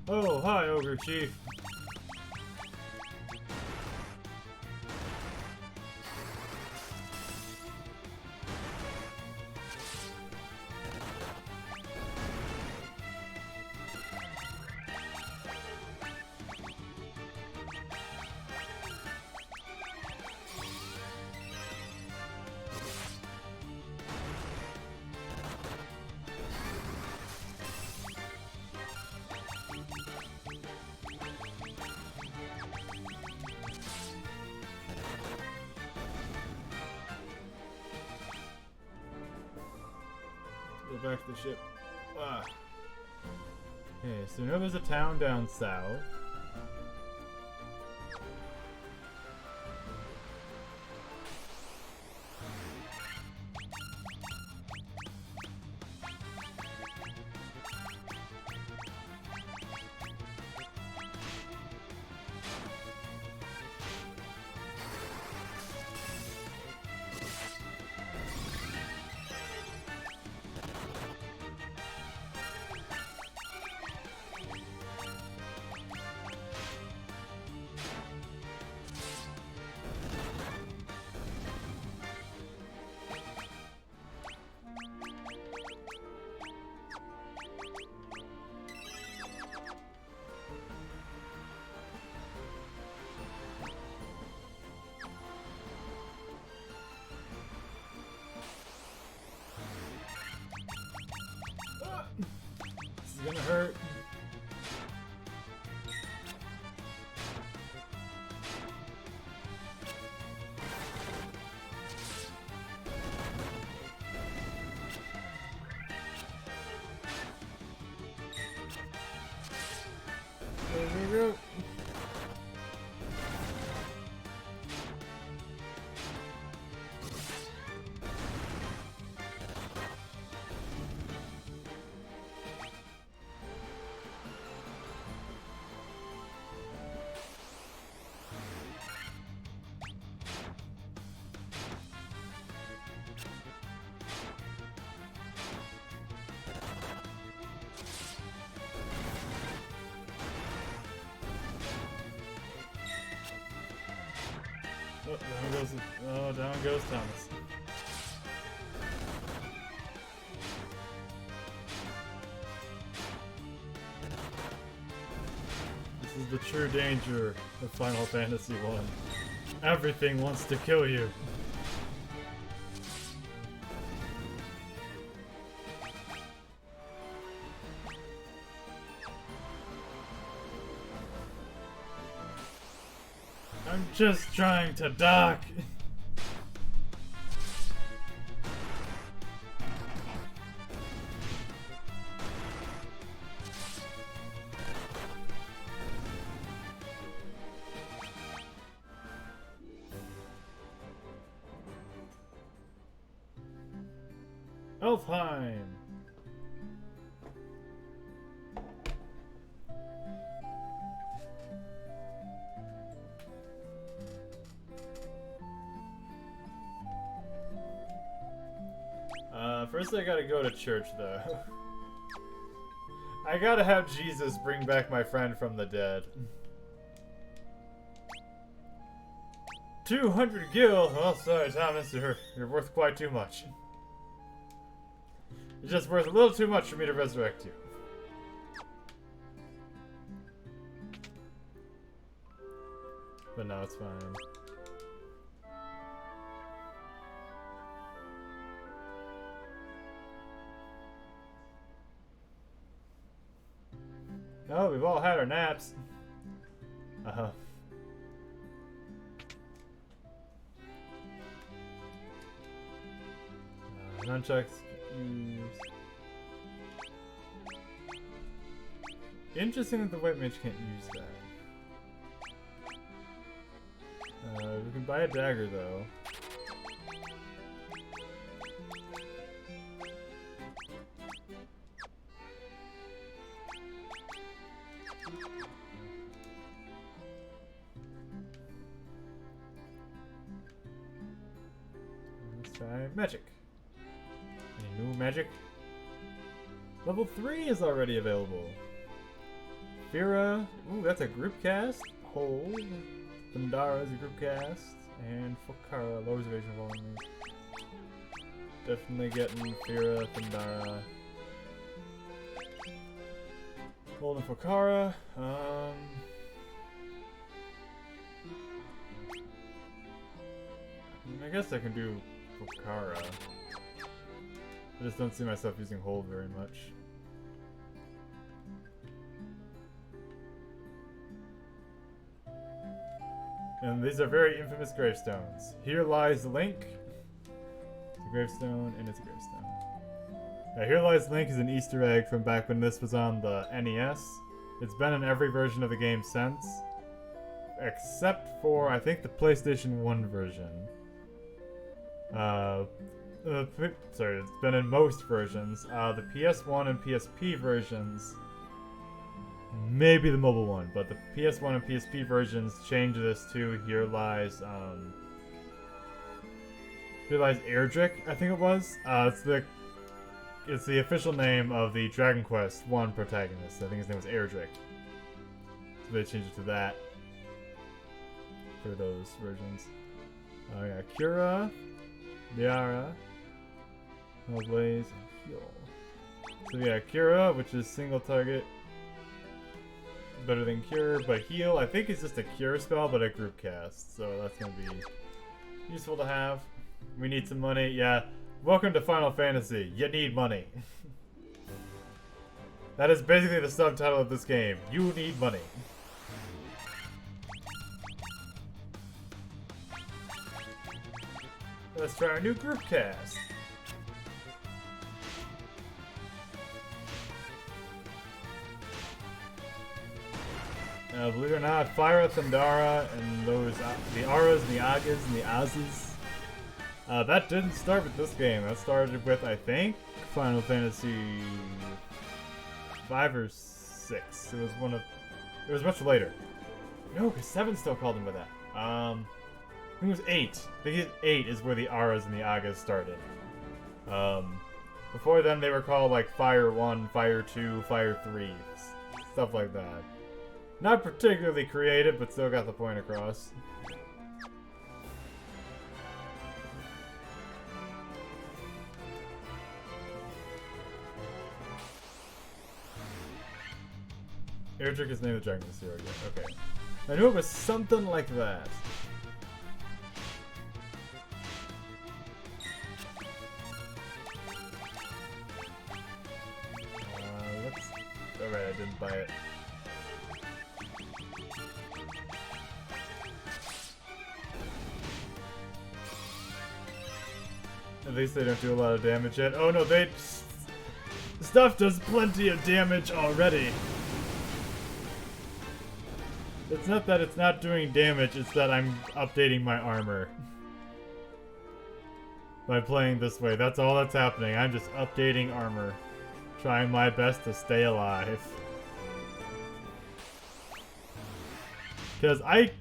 S1: Oh, hi, Ogre Chief. Go back to the ship. Ah. Okay, so we know there's a town down south. This is gonna hurt. There we go. Oh, down goes Thomas. This is the true danger of Final Fantasy 1. Everything wants to kill you. I'm just trying to dock. Elfheim! First I gotta go to church though. I gotta have Jesus bring back my friend from the dead. 200 gil? Oh, sorry, Thomas. You're worth quite too much. You're just worth a little too much for me to resurrect you. But no, it's fine. Oh, we've all had our naps. Uh-huh. Nunchucks used. Interesting that the white mage can't use that. We can buy a dagger though. Let's try magic. Any new magic? Level 3 is already available. Fira, ooh, that's a group cast. Hold. Thundara is a group cast. And Fokara, lowers evasion of all enemies. Definitely getting Fira, Thundara. Hold and Fokara. I guess I can do Fokara. I just don't see myself using hold very much. And these are very infamous gravestones. Here lies Link. It's a gravestone, and it's a gravestone. Now, Here Lies Link is an Easter egg from back when this was on the NES. It's been in every version of the game since. Except for, I think, the PlayStation 1 version. Sorry, it's been in most versions. The PS1 and PSP versions, maybe the mobile one, but the PS1 and PSP versions changed this to Here Lies Erdrick, I think it was. It's the official name of the Dragon Quest 1 protagonist. I think his name was Erdrick. So they changed it to that for those versions. Yeah, Cura, Liara, Blaze, and Heal. So yeah, Cura, which is single target, better than Cure, but Heal, I think it's just a Cure spell, but a group cast, so that's gonna be useful to have. We need some money, yeah. Welcome to Final Fantasy, you need money. That is basically the subtitle of this game, you need money. Let's try our new group cast. Believe it or not, Fira, Thundara, and those the Auras, and the Agas, and the Azes. That didn't start with this game. That started with, I think, Final Fantasy 5 or 6. It was one of. It was much later. No, because 7 still called him with that. I think it was 8. I think 8 is where the Auras and the Agas started. Before then, they were called like Fire 1, Fire 2, Fire 3, stuff like that. Not particularly creative, but still got the point across. Erdrick is named the Dragon Zero again. Okay. I knew it was something like that. Alright, I didn't buy it. At least they don't do a lot of damage yet. Oh no, stuff does plenty of damage already. It's not that it's not doing damage, it's that I'm updating my armor. By playing this way, that's all that's happening. I'm just updating armor. Trying my best to stay alive. Because I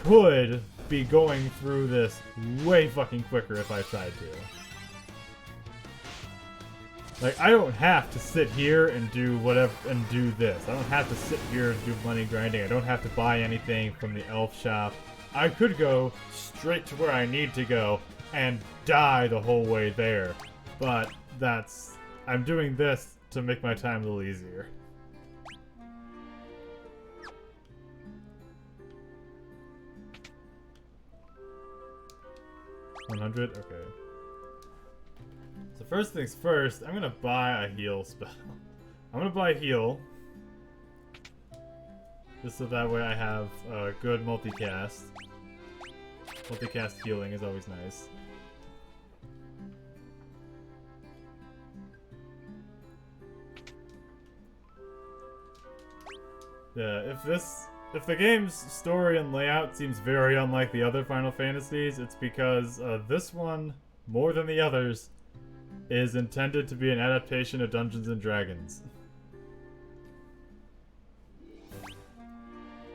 S1: could be going through this way fucking quicker if I tried to. Like, I don't have to sit here and do whatever and do this. I don't have to sit here and do money grinding. I don't have to buy anything from the elf shop. I could go straight to where I need to go and die the whole way there. But I'm doing this to make my time a little easier. $100? Okay. So first things first, I'm gonna buy a heal spell. I'm gonna buy a heal. Just so that way I have a good multicast. Multicast healing is always nice. Yeah, if the game's story and layout seems very unlike the other Final Fantasies, it's because this one, more than the others, is intended to be an adaptation of Dungeons & Dragons.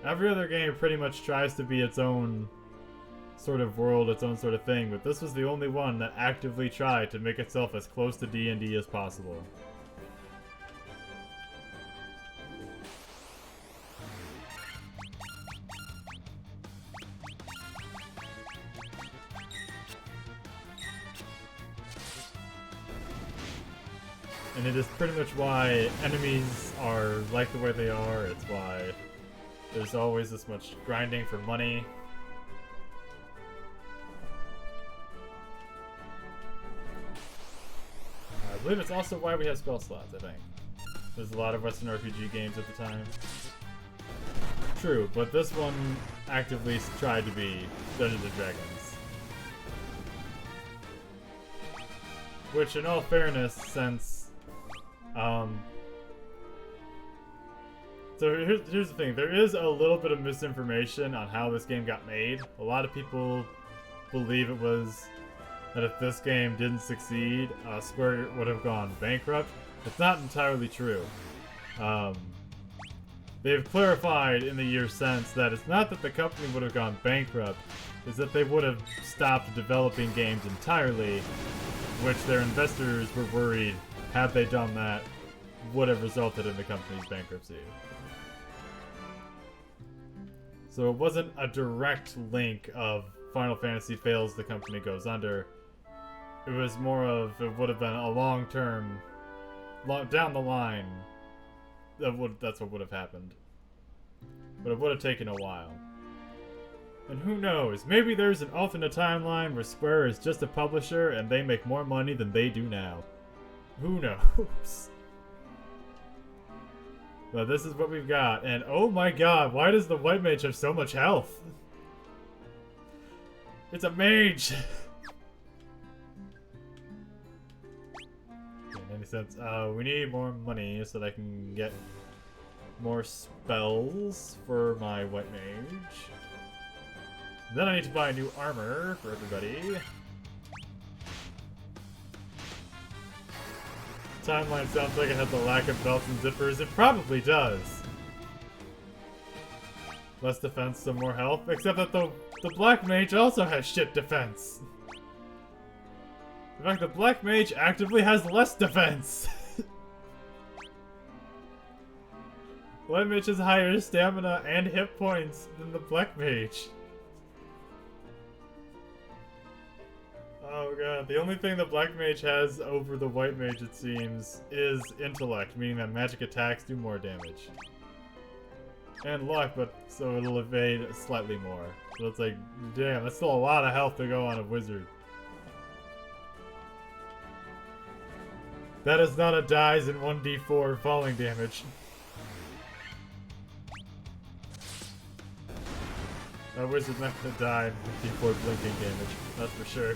S1: Every other game pretty much tries to be its own sort of world, its own sort of thing, but this was the only one that actively tried to make itself as close to D&D as possible. And it is pretty much why enemies are like the way they are. It's why there's always this much grinding for money. I believe it's also why we have spell slots, I think. There's a lot of Western RPG games at the time. True, but this one actively tried to be Dungeons & Dragons. Which, in all fairness, since so here's the thing. There is a little bit of misinformation on how this game got made. A lot of people believe it was that if this game didn't succeed, Square would have gone bankrupt. It's not entirely true. They've clarified in the years since that it's not that the company would have gone bankrupt, it's that they would have stopped developing games entirely, which their investors were worried, had they done that, would have resulted in the company's bankruptcy. So it wasn't a direct link of Final Fantasy fails, the company goes under. It was more of, it would have been a long-term, down the line, that's what would have happened. But it would have taken a while. And who knows, maybe there's an alternate timeline where Square is just a publisher and they make more money than they do now. Who knows? But this is what we've got, and oh my god, why does the white mage have so much health? It's a mage! In any sense, we need more money so that I can get more spells for my white mage. Then I need to buy new armor for everybody. Timeline sounds like it has a lack of belts and zippers. It probably does. Less defense, some more health. Except that the black mage also has shit defense. In fact, the black mage actively has less defense. White mage has higher stamina and hit points than the black mage. Oh god, the only thing the black mage has over the white mage, it seems, is intellect, meaning that magic attacks do more damage. And luck, but so it'll evade slightly more. So it's like, damn, that's still a lot of health to go on a wizard. That is not a dies in 1d4 falling damage. That wizard's not gonna die in 1d4 blinking damage, that's for sure.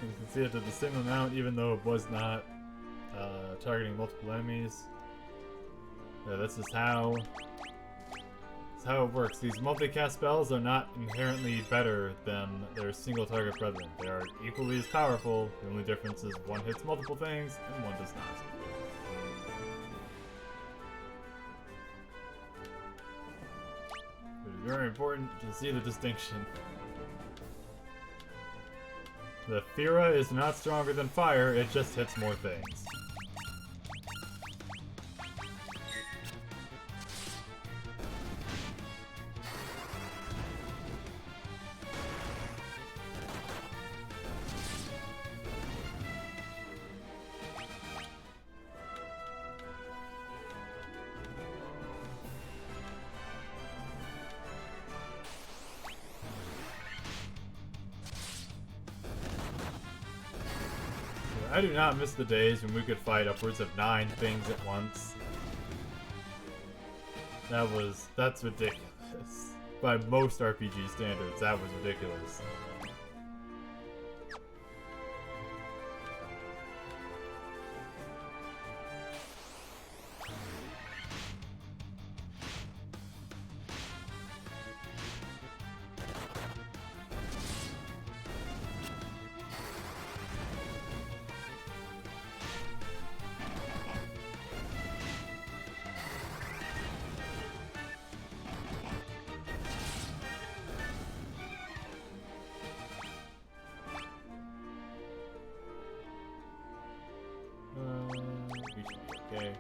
S1: You can see it did the same amount even though it was not targeting multiple enemies. Yeah, this is how it works. These multicast spells are not inherently better than their single target brethren. They are equally as powerful. The only difference is one hits multiple things and one does not. It is very important to see the distinction. The Fira is not stronger than fire, it just hits more things. I do not miss the days when we could fight upwards of 9 things at once. That's ridiculous. By most RPG standards, that was ridiculous. We should be okay.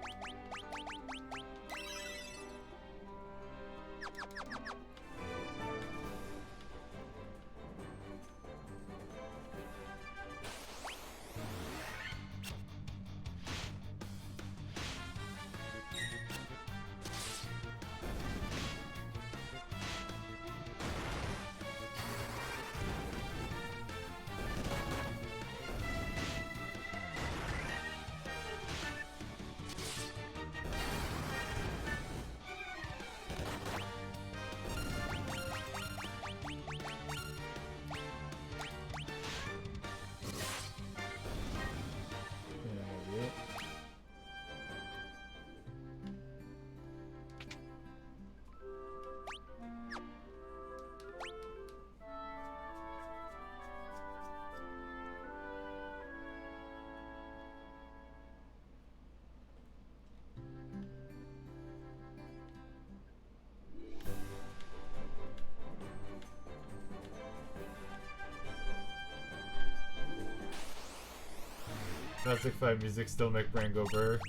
S1: Classic fight music still make brain go burr.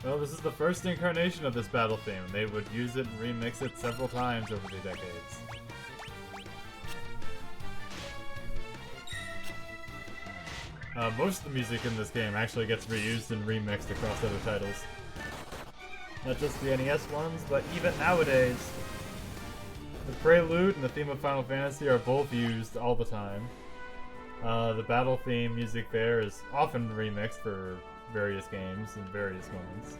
S1: Well, this is the first incarnation of this battle theme. They would use it and remix it several times over the decades. Most of the music in this game actually gets reused and remixed across other titles. Not just the NES ones, but even nowadays. The Prelude and the theme of Final Fantasy are both used all the time. The battle theme music there is often remixed for various games in various moments.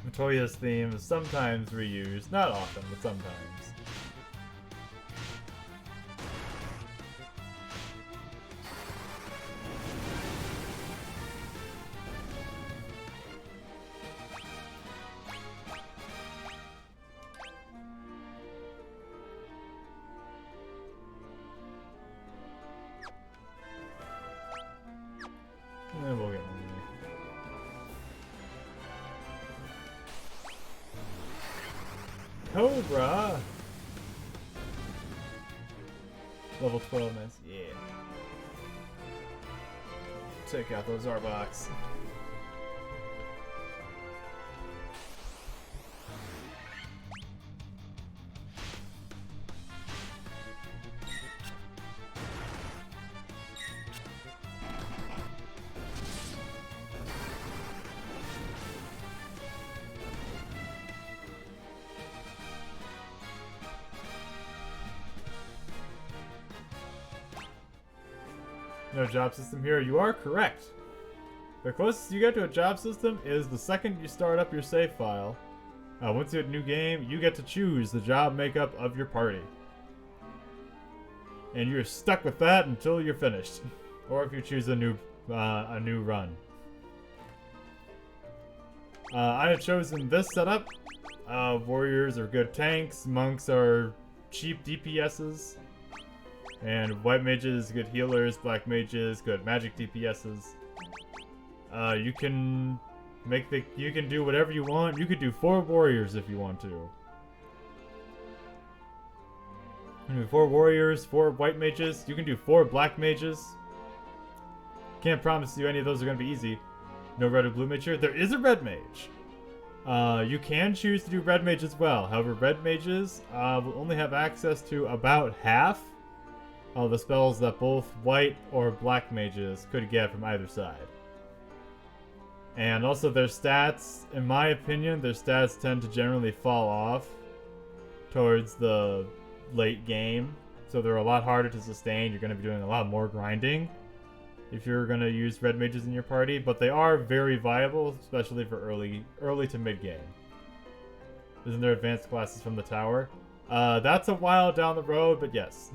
S1: Matoya's theme is sometimes reused, not often, but sometimes. We'll get one there. Cobra! Level 12, nice. Yeah. Take out those Arboks. No job system here. You are correct. The closest you get to a job system is the second you start up your save file. Once you hit a new game, you get to choose the job makeup of your party. And you're stuck with that until you're finished. Or if you choose a new run. I have chosen this setup. Warriors are good tanks, monks are cheap DPSs, and white mages good healers, black mages good magic DPSs. You can do whatever you want. You could do 4 warriors if you want to. You can do 4 warriors, 4 white mages. You can do 4 black mages. Can't promise you any of those are going to be easy. No red or blue mage here. There is a red mage. You can choose to do red mage as well. However, red mages will only have access to about half of the spells that both white or black mages could get from either side. And also their stats, in my opinion, their stats tend to generally fall off towards the late game. So they're a lot harder to sustain. You're going to be doing a lot more grinding if you're going to use red mages in your party, but they are very viable, especially for early to mid game. Isn't there advanced classes from the tower? That's a while down the road, but yes.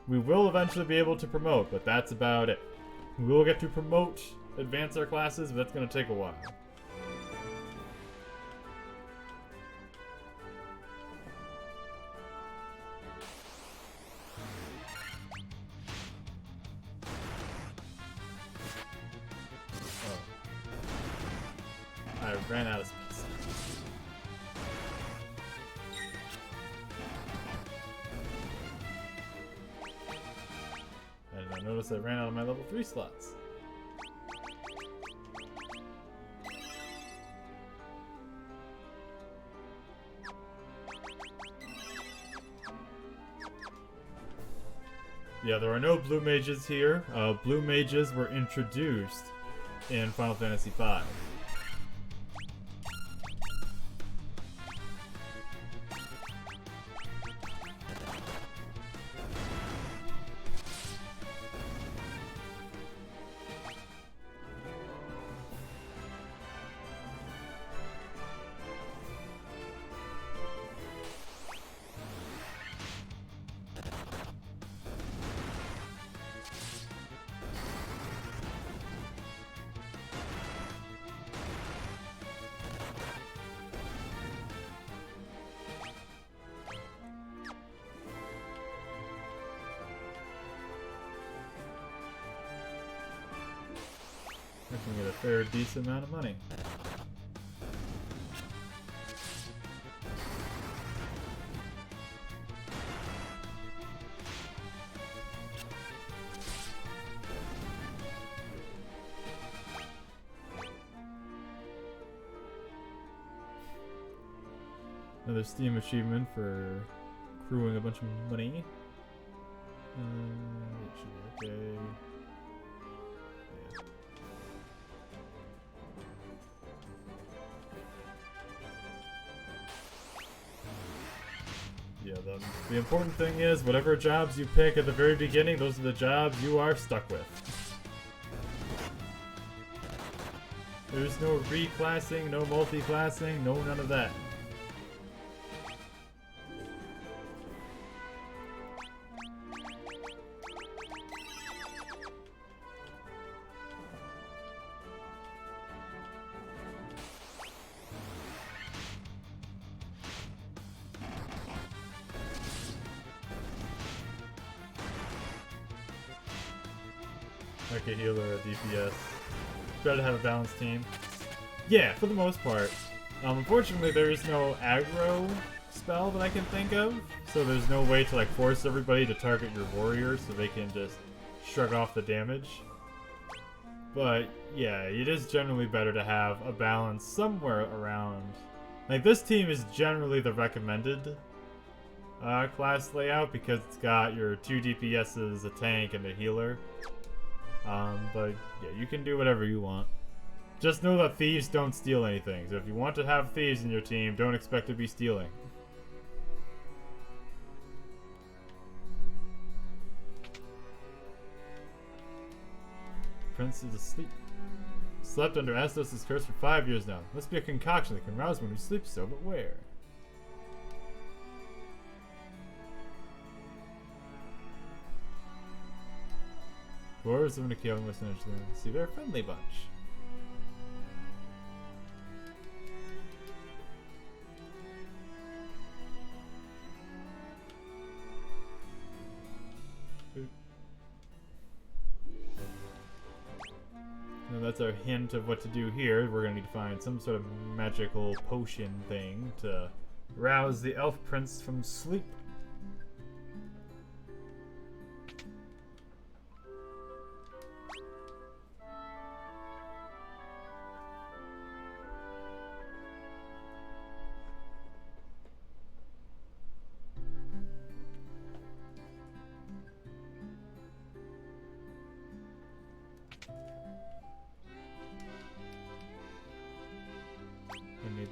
S1: We will eventually be able to promote, but that's about it. We will get to promote, advance our classes, but that's going to take a while. I ran out of space. And I noticed I ran out of my level 3 slots. Yeah, there are no blue mages here. Blue mages were introduced in Final Fantasy V. I can get a fair, decent amount of money. Another Steam achievement for accruing a bunch of money. It should be okay. Yeah, the important thing is, whatever jobs you pick at the very beginning, those are the jobs you are stuck with. There's no reclassing, no multi-classing, no none of that. Like a healer or a DPS. Better to have a balanced team. Yeah, for the most part. Unfortunately, there is no aggro spell that I can think of, so there's no way to like force everybody to target your warrior so they can just shrug off the damage. But yeah, it is generally better to have a balance somewhere around. Like this team is generally the recommended class layout because it's got your 2 DPSs, a tank, and a healer. But yeah, you can do whatever you want. Just know that thieves don't steal anything, so if you want to have thieves in your team, don't expect to be stealing. prince is asleep. Slept under Astos' curse for 5 years now. Must be a concoction that can rouse one who sleeps so, but where? Dwarves of Nikia and Western Edgeland. See, they're a friendly bunch. And that's our hint of what to do here. We're gonna need to find some sort of magical potion thing to rouse the elf prince from sleep.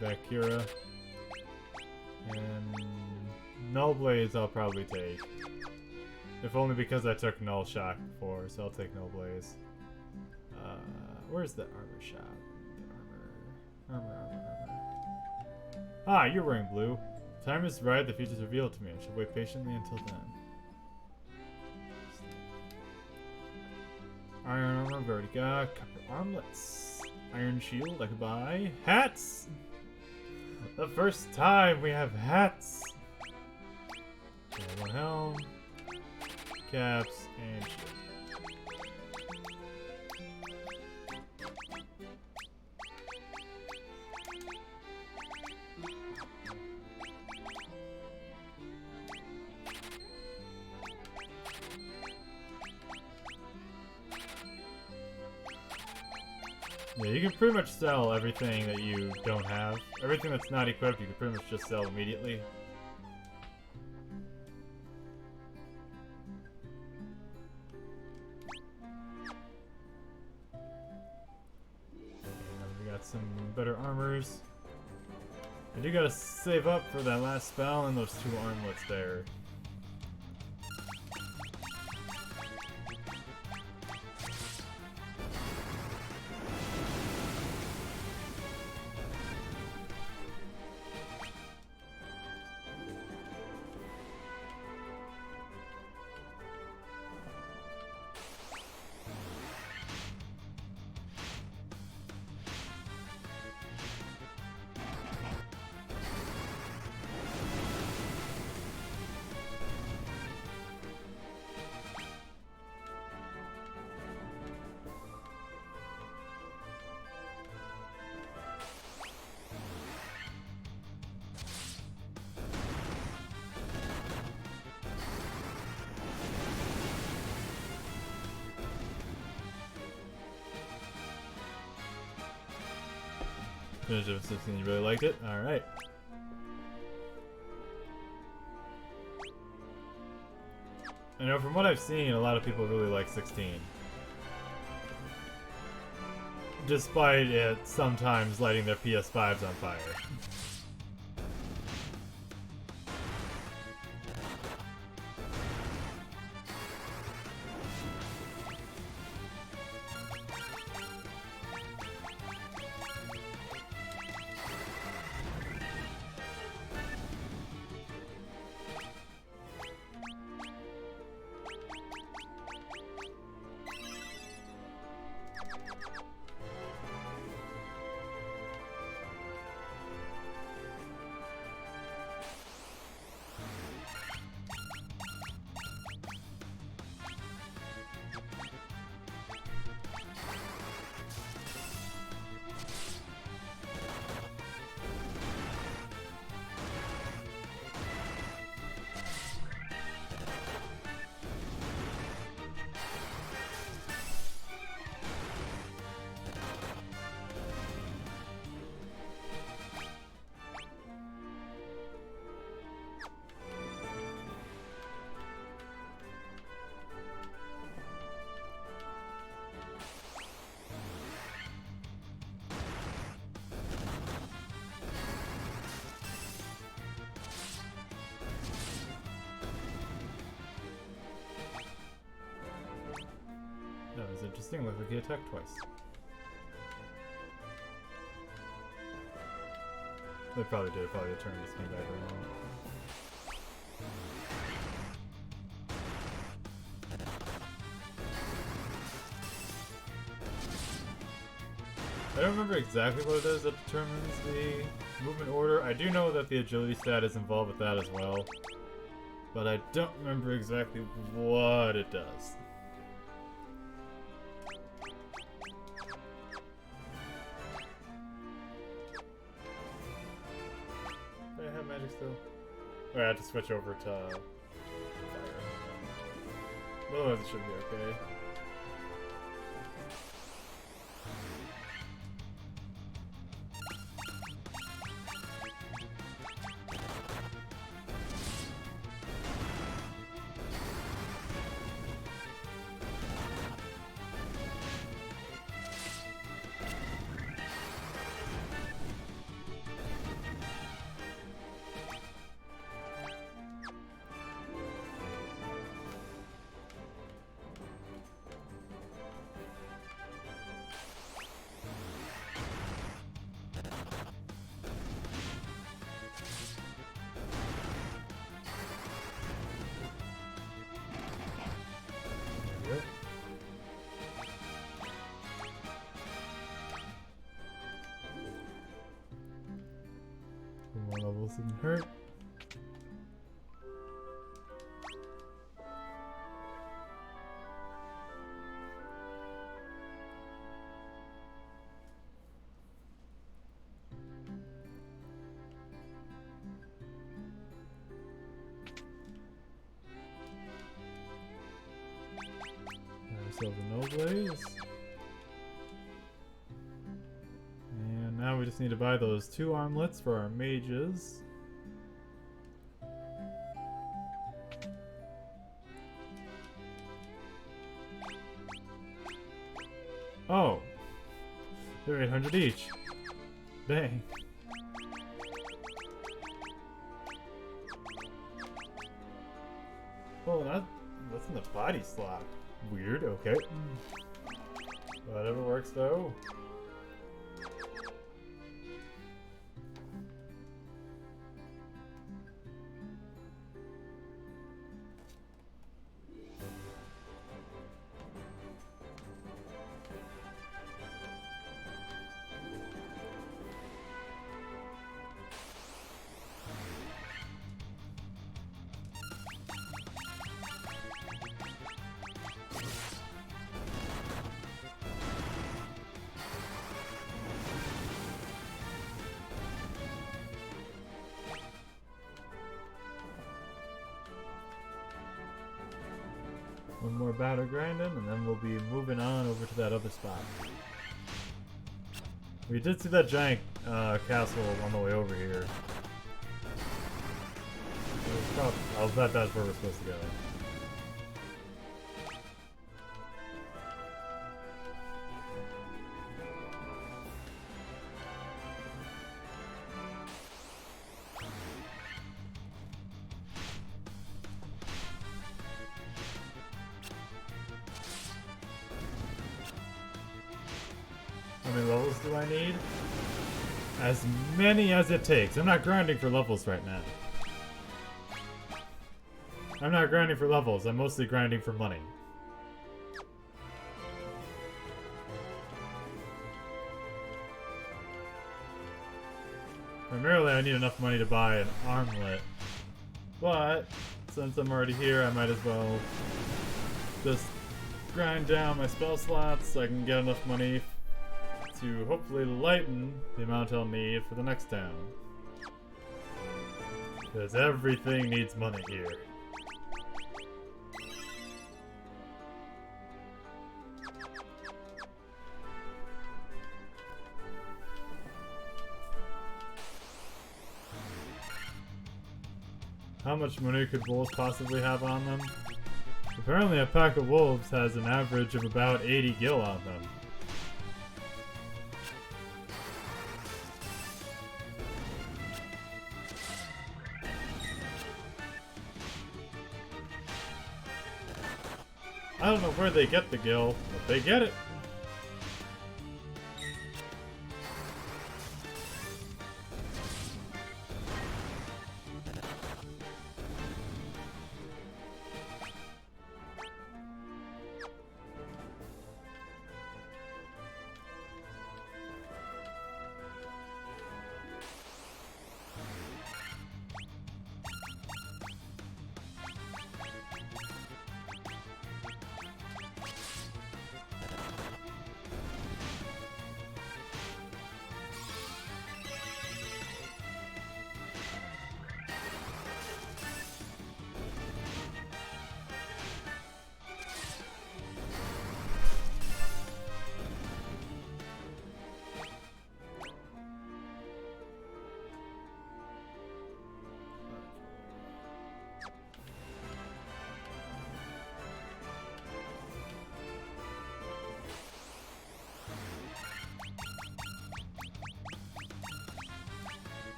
S1: Bakura. And Null Blaze I'll probably take. If only because I took Null Shock before, so I'll take Null Blaze. Where's the armor shop? Armor. Ah, you're wearing blue. Time is right, the future's revealed to me. I shall wait patiently until then. Iron armor, I've already got. Copper armlets. Iron shield, I could buy. Hats! The first time we have hats! One helm, caps, and shield. Yeah, you can pretty much sell everything that you don't have. Everything that's not equipped, you can pretty much just sell immediately. And we got some better armors. I do gotta save up for that last spell and those 2 armlets there. Finish of 16, you really liked it? Alright. I know from what I've seen, a lot of people really like 16. Despite it sometimes lighting their PS5s on fire. was interesting. Looked like he attacked twice. They probably did. Probably a turn just came back around. I don't remember exactly what it is that determines the movement order. I do know that the agility stat is involved with that as well. But I don't remember exactly what it does. Do I have magic still? Or I have to switch over to fire. Otherwise it should be okay. More levels didn't hurt. Ourselves a no blaze. And now we just need to buy those 2 armlets for our mages. Oh! They're 800 each. Dang. Oh, that's in the body slot. Weird, okay. Whatever works though. One more battle grinding, and then we'll be moving on over to that other spot. We did see that giant castle on the way over here. I'll bet that's where we're supposed to go. How many levels do I need? As many as it takes. I'm not grinding for levels right now. I'm not grinding for levels. I'm mostly grinding for money. Primarily, I need enough money to buy an armlet. But, since I'm already here, I might as well just grind down my spell slots so I can get enough money to hopefully lighten the amount I'll need for the next town. Because everything needs money here. How much money could wolves possibly have on them? Apparently a pack of wolves has an average of about 80 gil on them. I I don't know where they get the gil, but they get it.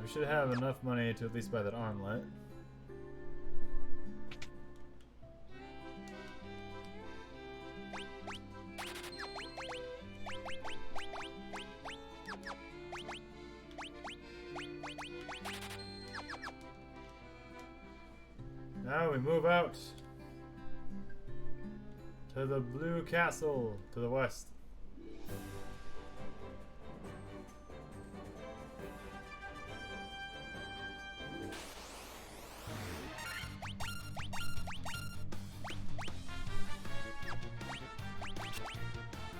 S1: We should have enough money to at least buy that armlet. Now we move out to the Blue Castle to the west.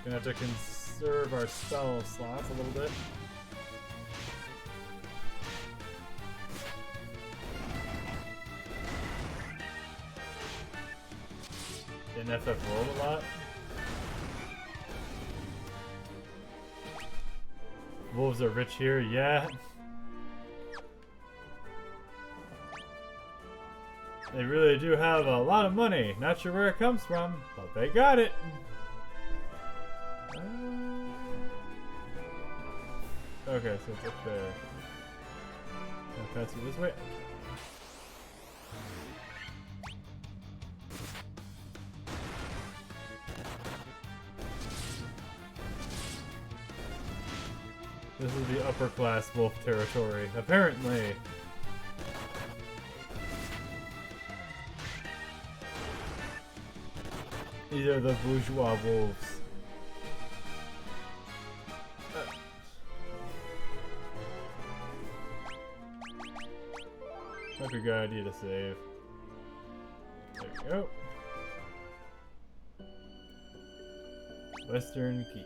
S1: Gonna have to conserve our spell slots a little bit. Didn't FF roll a lot. Wolves are rich here, yeah. They really do have a lot of money. Not sure where it comes from, but they got it. Okay, so it's up there. Can I pass you this way? This is the upper class wolf territory, apparently. These are the bourgeois wolves. Might be a good idea to save. There we go. Western Keep.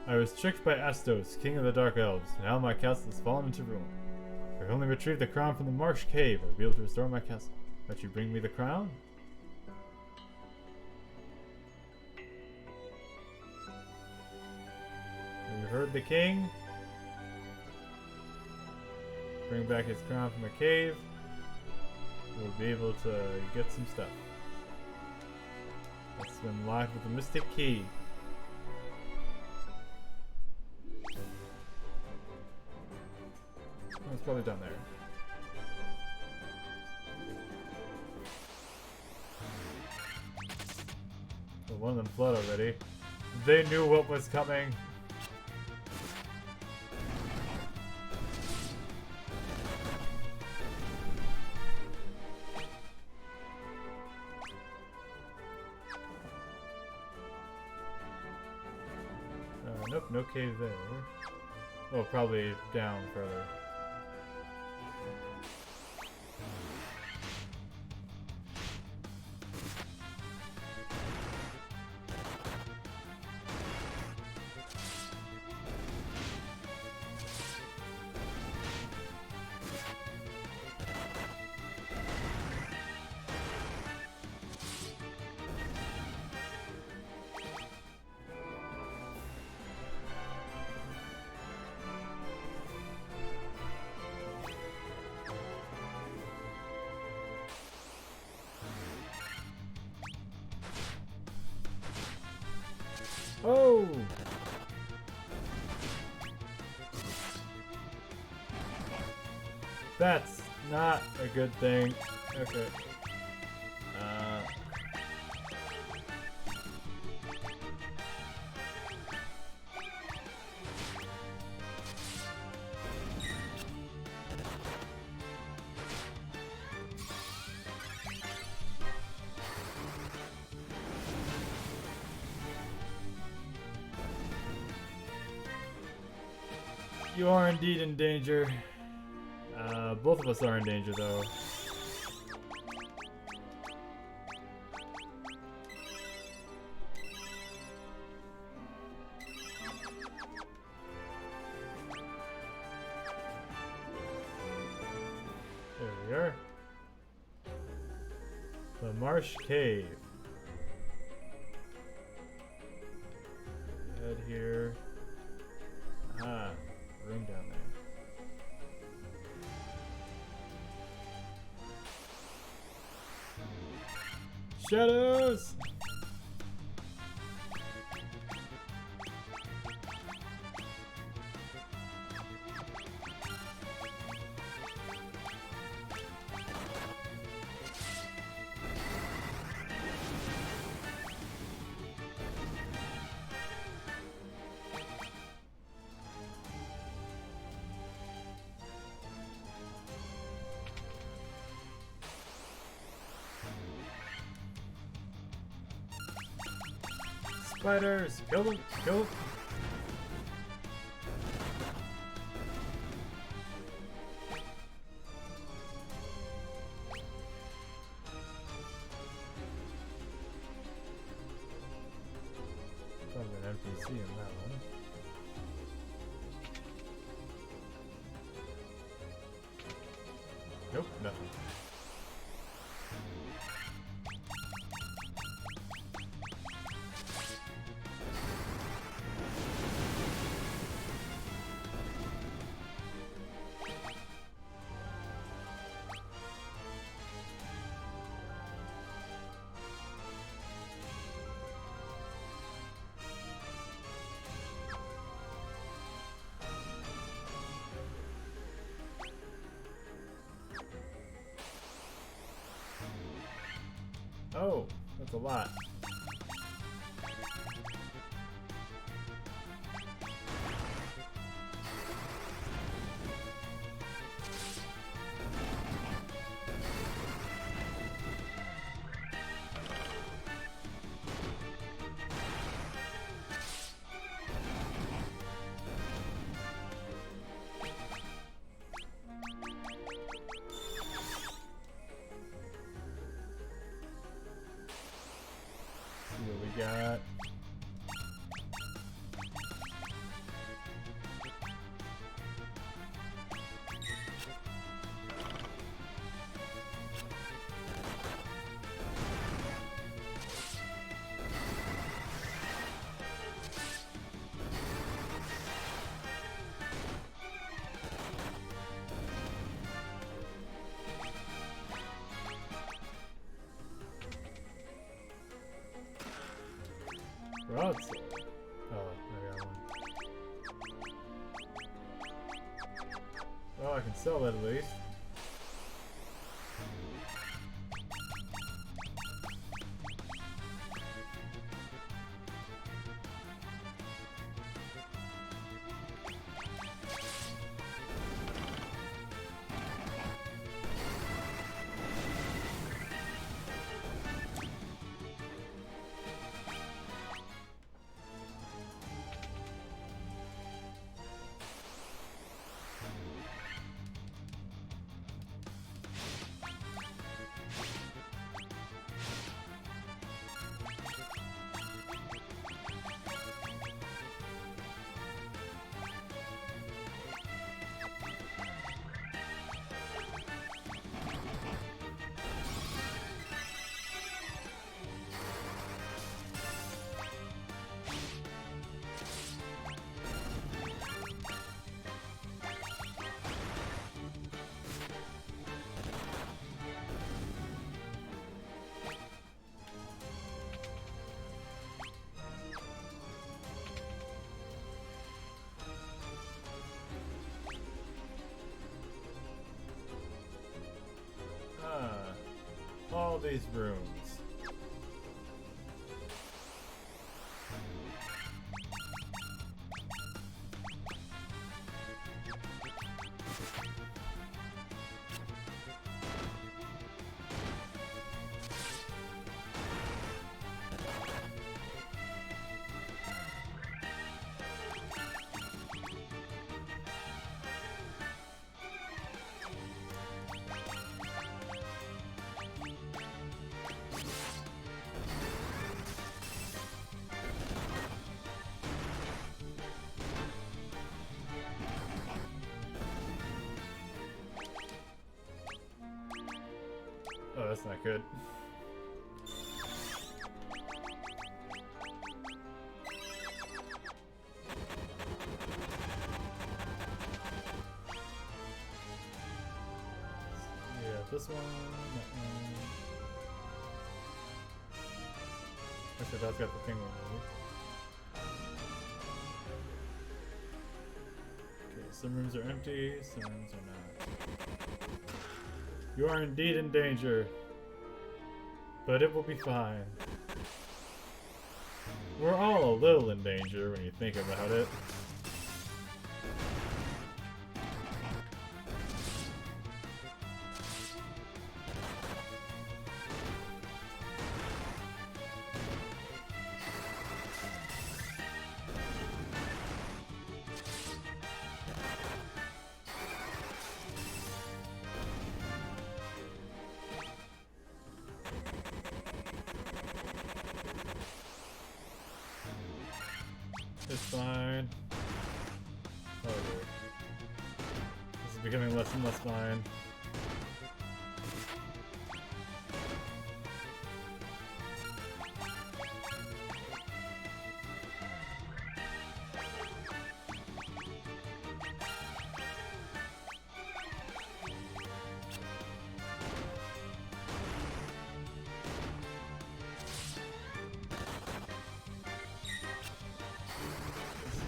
S1: I was tricked by Astos, king of the Dark Elves. Now my castle has fallen into ruin. If I only retrieve the crown from the Marsh Cave, I'll be able to restore my castle. Won't you bring me the crown? Have you heard the king? Bring back his crown from the cave. We'll be able to get some stuff. Let's swim live with the Mystic Key. Oh, it's probably down there. one of them fled already. They knew what was coming. Nope, no cave there. Oh, probably down further. Oh! That's not a good thing. Okay. You are indeed in danger. Both of us are in danger, though. There we are. The Marsh Cave. Head here. Ah. Room down there. Shadows! Spiders! Kill them! Kill them! Probably an NPC in that one. Nope, nothing. Oh, that's a lot. What we got? Broadsword. Oh, I got one. Oh, I can sell that at least. these rooms? Oh, that's not good. Yeah, this one, that one. Actually, that's got the penguin movie. Okay, some rooms are empty, some rooms are not. You are indeed in danger, but it will be fine. We're all a little in danger when you think about it. It's fine. Oh, dear. This is becoming less and less fine.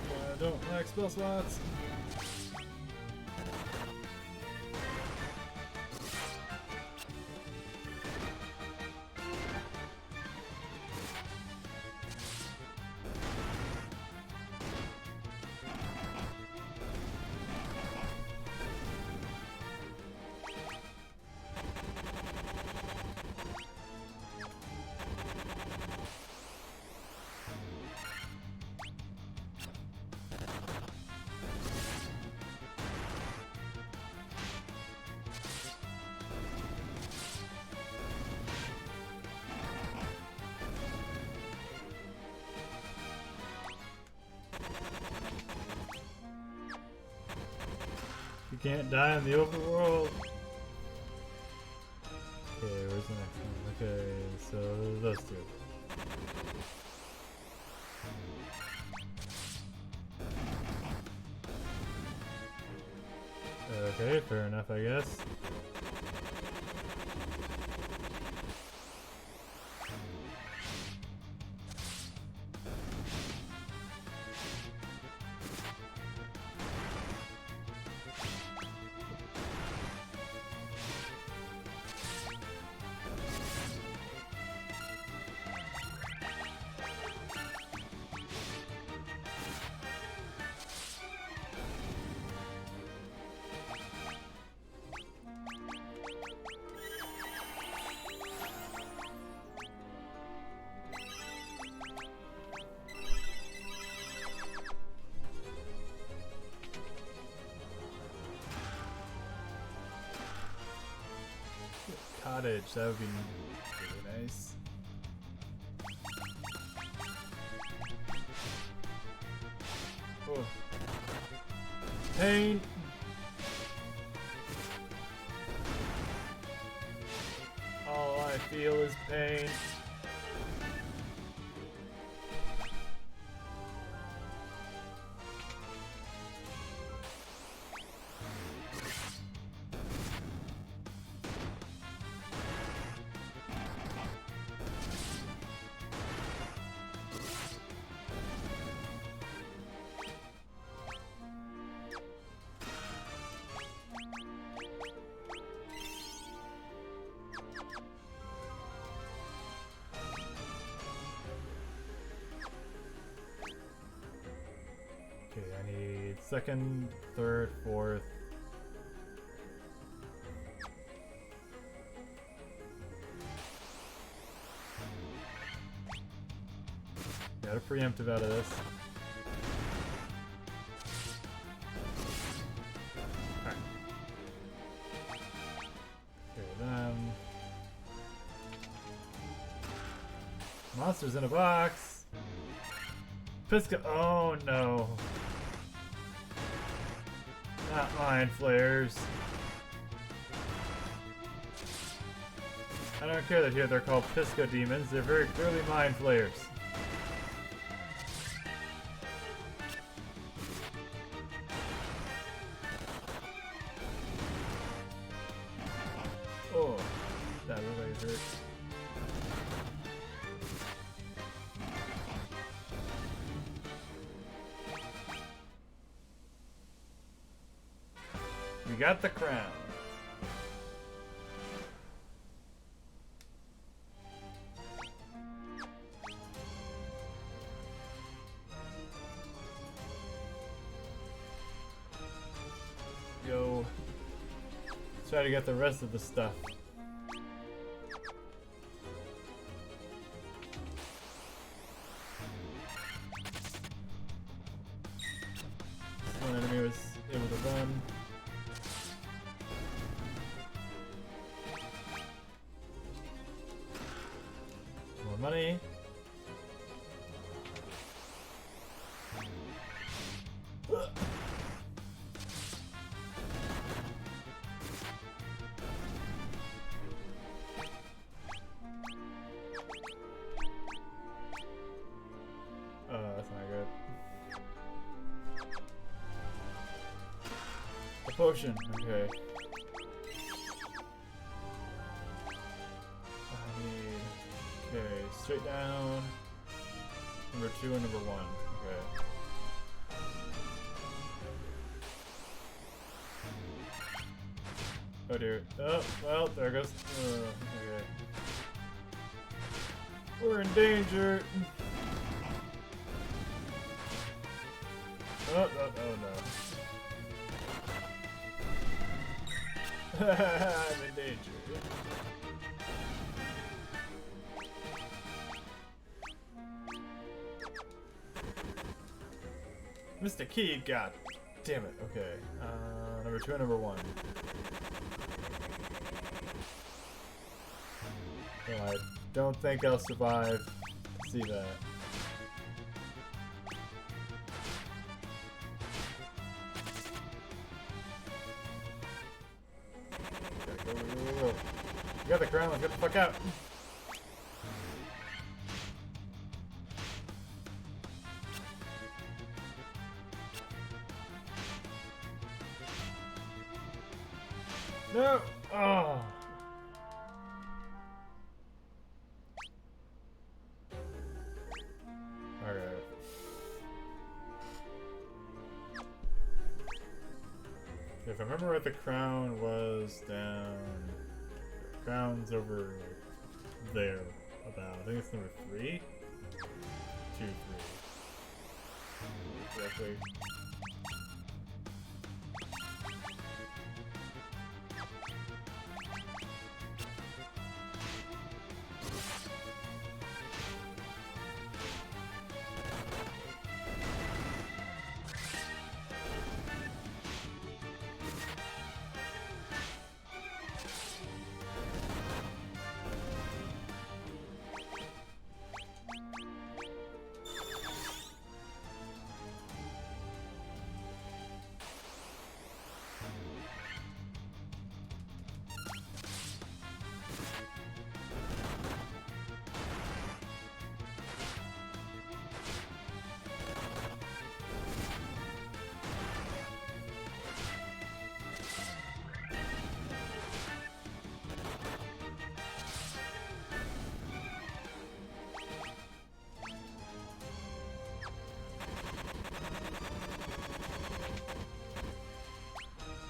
S1: I don't like spell slots. You can't die in the overworld. Okay, where's the next one? Okay, so those two. Okay, fair enough, I guess. Cottage, that would be really nice. Oh. Pain! All I feel is pain. Okay, I need second, third, fourth. Got a preemptive out of this. Alright. Okay, then. Monsters in a box! Pisca. Oh no. Not mind flayers. I don't care that here they're called Pisco demons, they're very clearly mind flayers. Oh, that really hurts. We got the crown. Go. Let's try to get the rest of the stuff. One enemy was able to run. More money. That's not good. A potion, okay. I need... Okay, straight down. Number 2 and number 1, okay. Oh dear. Oh, well, there goes. Okay. We're in danger. Oh no. I'm in danger. Mr. Key, god damn it. Okay. Number 2 and number 1. Well, I don't think I'll survive to see that. Okay, go. You got the crown, let's get the fuck out. No! Oh! Alright. If I remember right, the crown was down... Crown's over there, about. I think it's number 3? 2, 3. Correctly.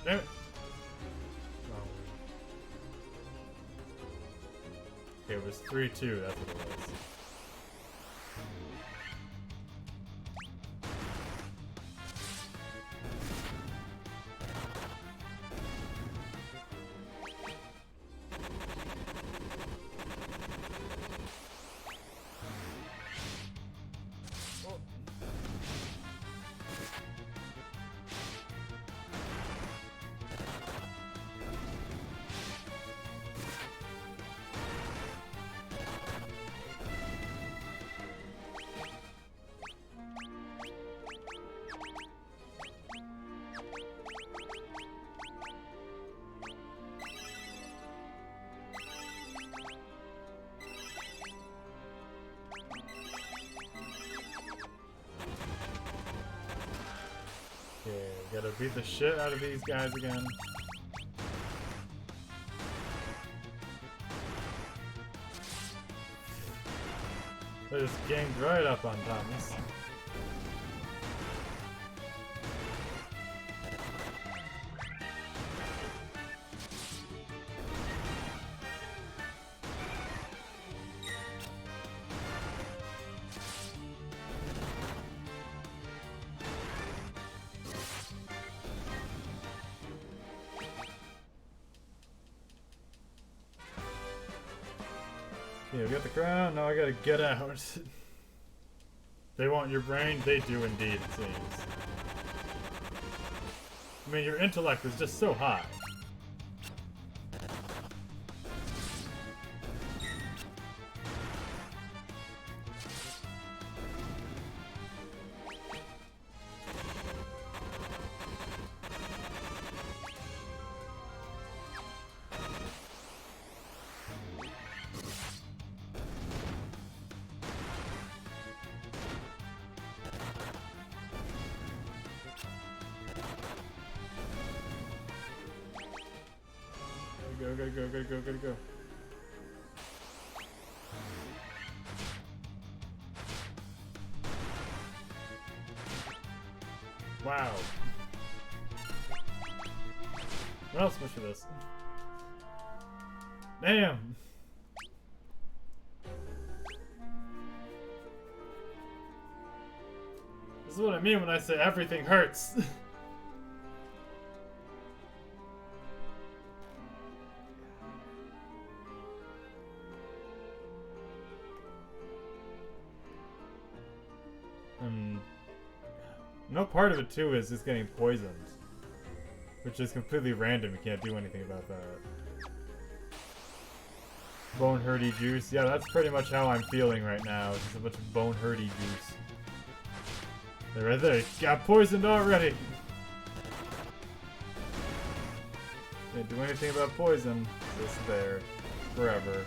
S1: Damn it! Oh. Okay, it was 3-2, that's what it was. Okay, gotta beat the shit out of these guys again. They just ganged right up on Thomas. Okay, we got the crown, now I gotta get out. They want your brain? They do indeed, it seems. I mean, your intellect is just so high. Gotta go. Wow. What else much for this? Damn! This is what I mean when I say everything hurts. No part of it too is just getting poisoned, which is completely random. You can't do anything about that. Bone hurdy juice. Yeah, that's pretty much how I'm feeling right now. It's just a bunch of bone hurdy juice. They're right there. Got poisoned already. Can't do anything about poison. It's just there forever.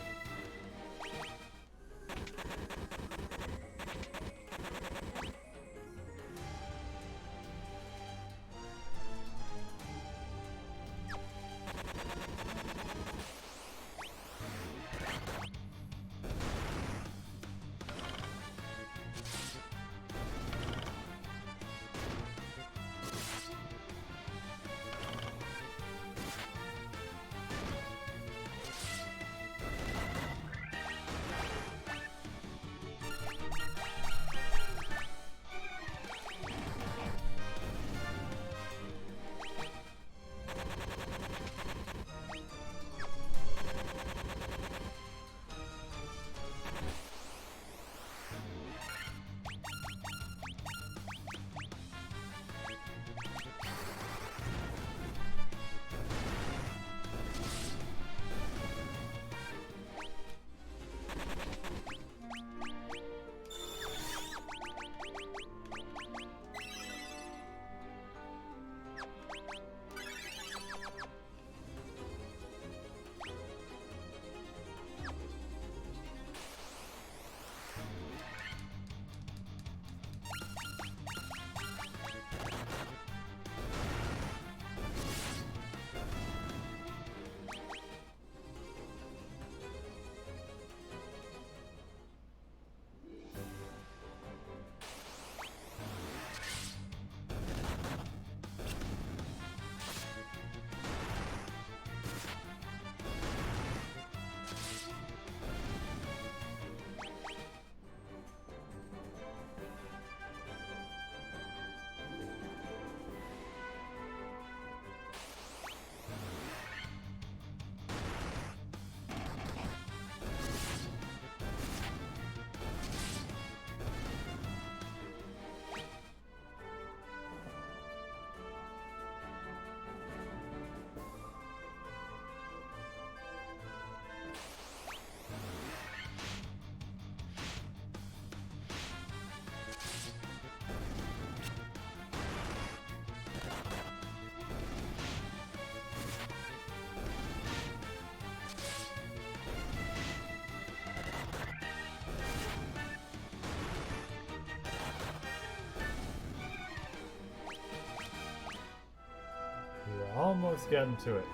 S1: almost getting to it.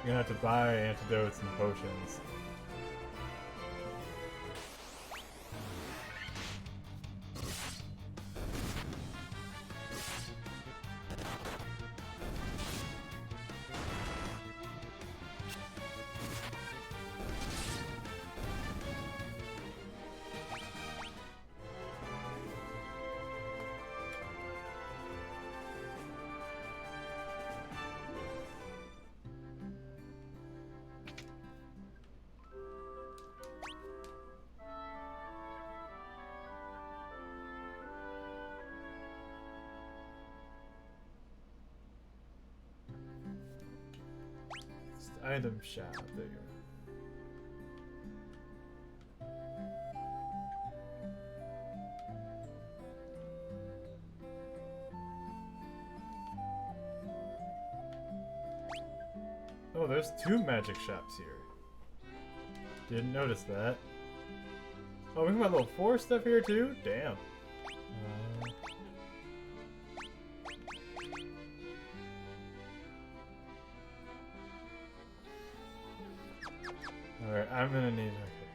S1: You're gonna have to buy antidotes and potions. Item shop, there you go. Oh, there's 2 magic shops here. Didn't notice that. Oh, we can buy level 4 stuff here too? Damn. Alright, I'm gonna need... Okay.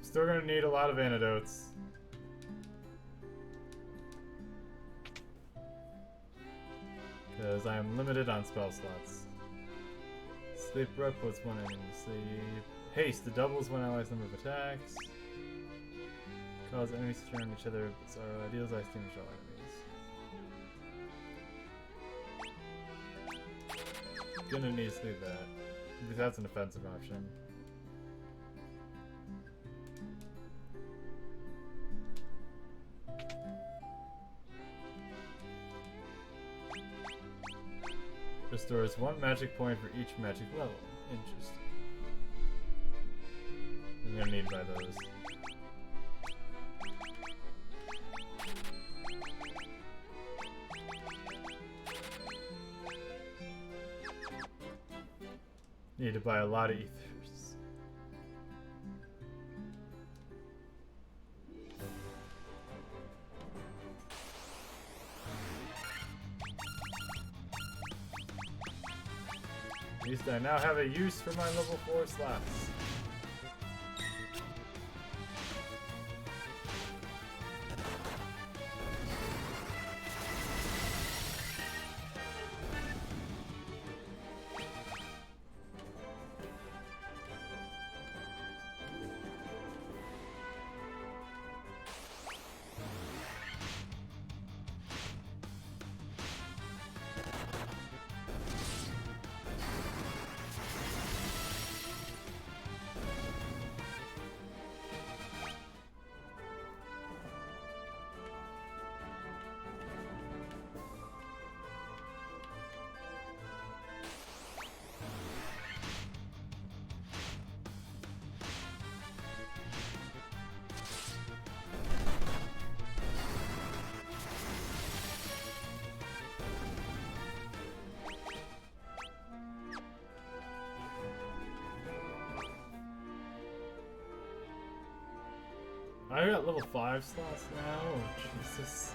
S1: Still gonna need a lot of antidotes. Because I am limited on spell slots. Sleep Rep puts 1 enemy to sleep. Haste, the doubles one ally's number of attacks. Cause enemies to turn on each other, but sorrow deals ice damage to all enemies. Gonna need to sleep that. Because that's an offensive option. Restores 1 magic point for each magic level. Interesting. I'm gonna need to buy those. Need to buy a lot of ethers. At least I now have a use for my level 4 slots. I got level 5 slots now? Oh, Jesus.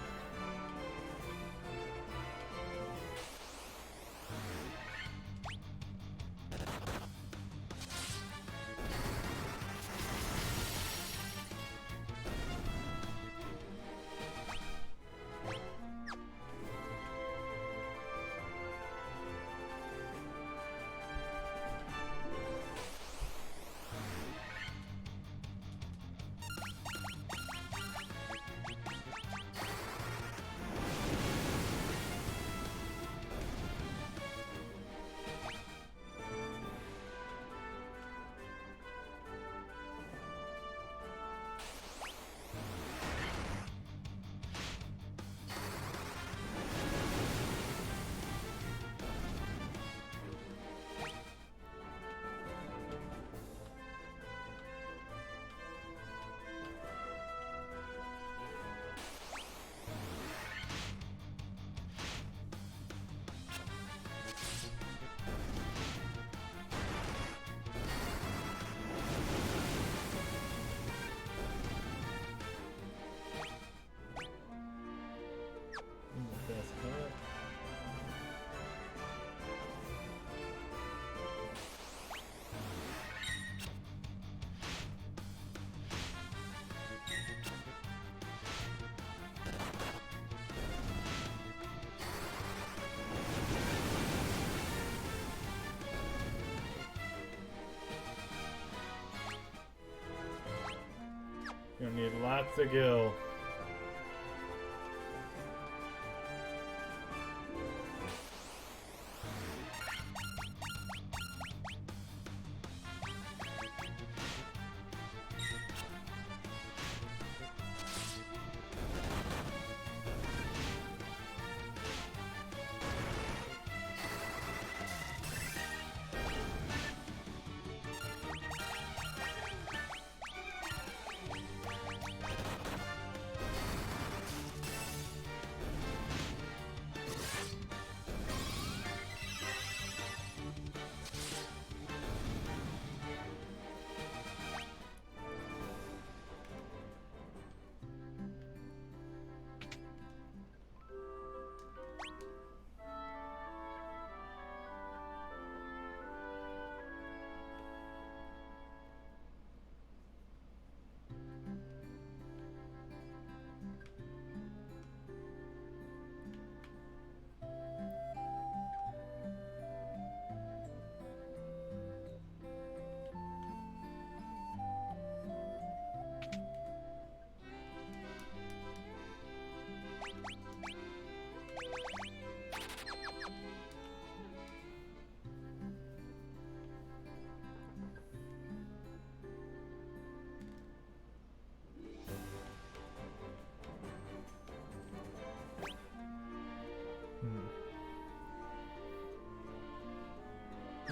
S1: You're gonna need lots of gil.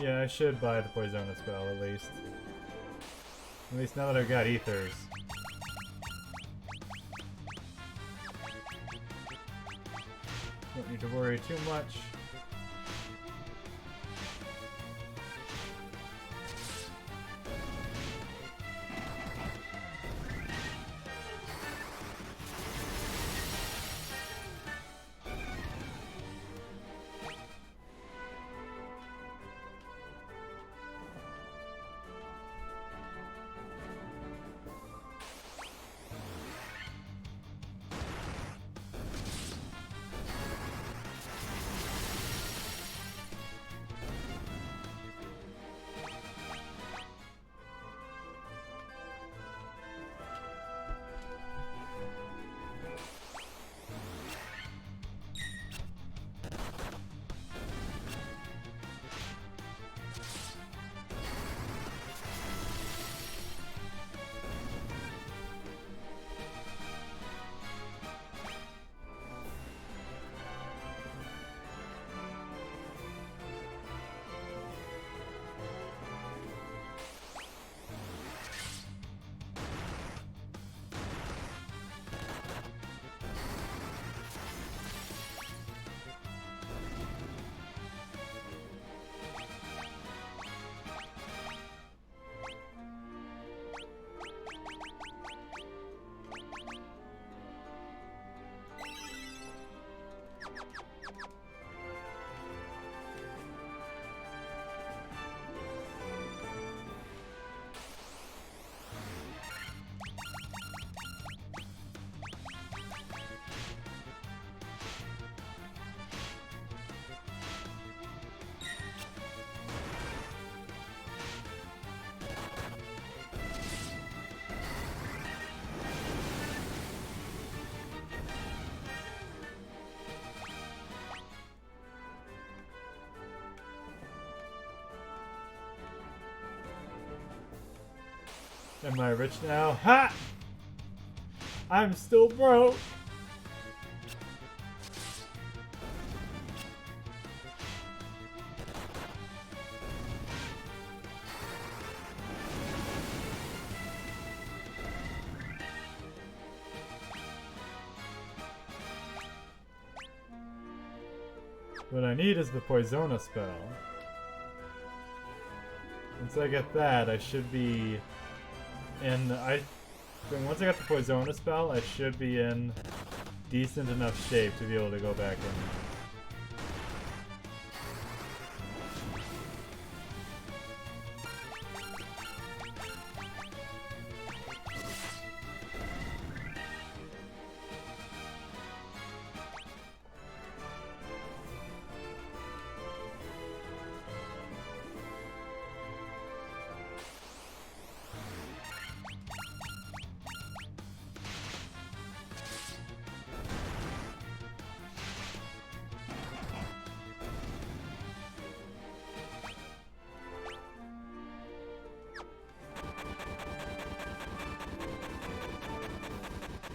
S1: Yeah, I should buy the Poisona spell at least. At least now that I've got ethers. Don't need to worry too much. Am I rich now? Ha! I'm still broke! What I need is the Poisona spell. Once I get that, I should be in. Once I got the Poisona spell, I should be in decent enough shape to be able to go back in.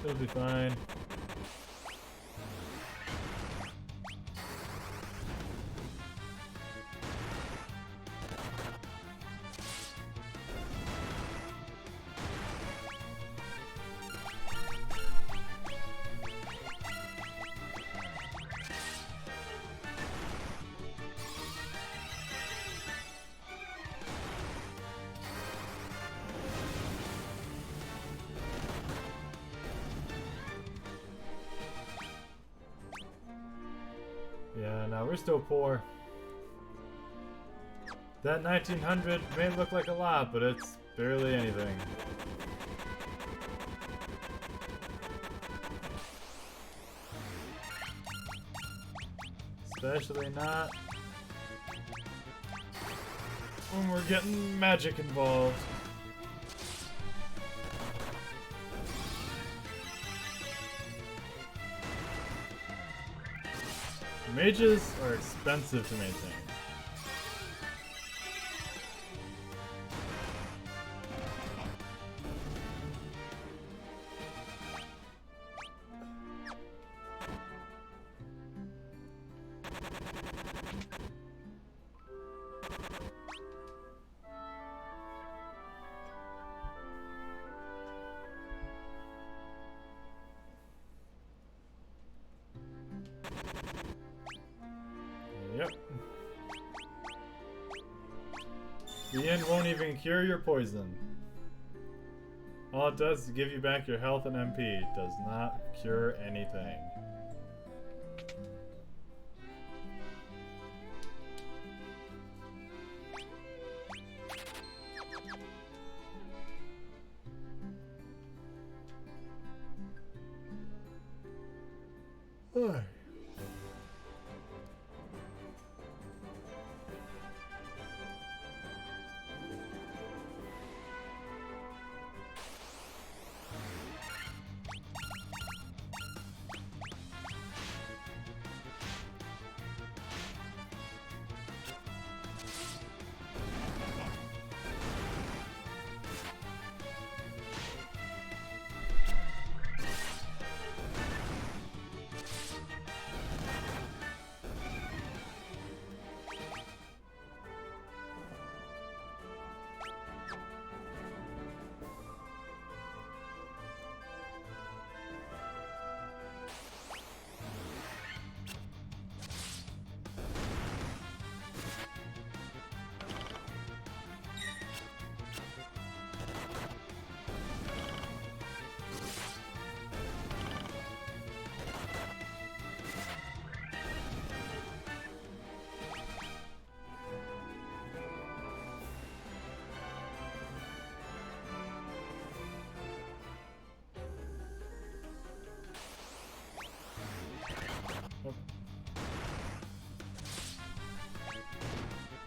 S1: It'll be fine. Yeah, no, we're still poor. That 1900 may look like a lot, but it's barely anything. Especially not when we're getting magic involved. Mages are expensive to maintain. Yep. The inn won't even cure your poison. All it does is give you back your health and MP. It does not cure anything. Ugh.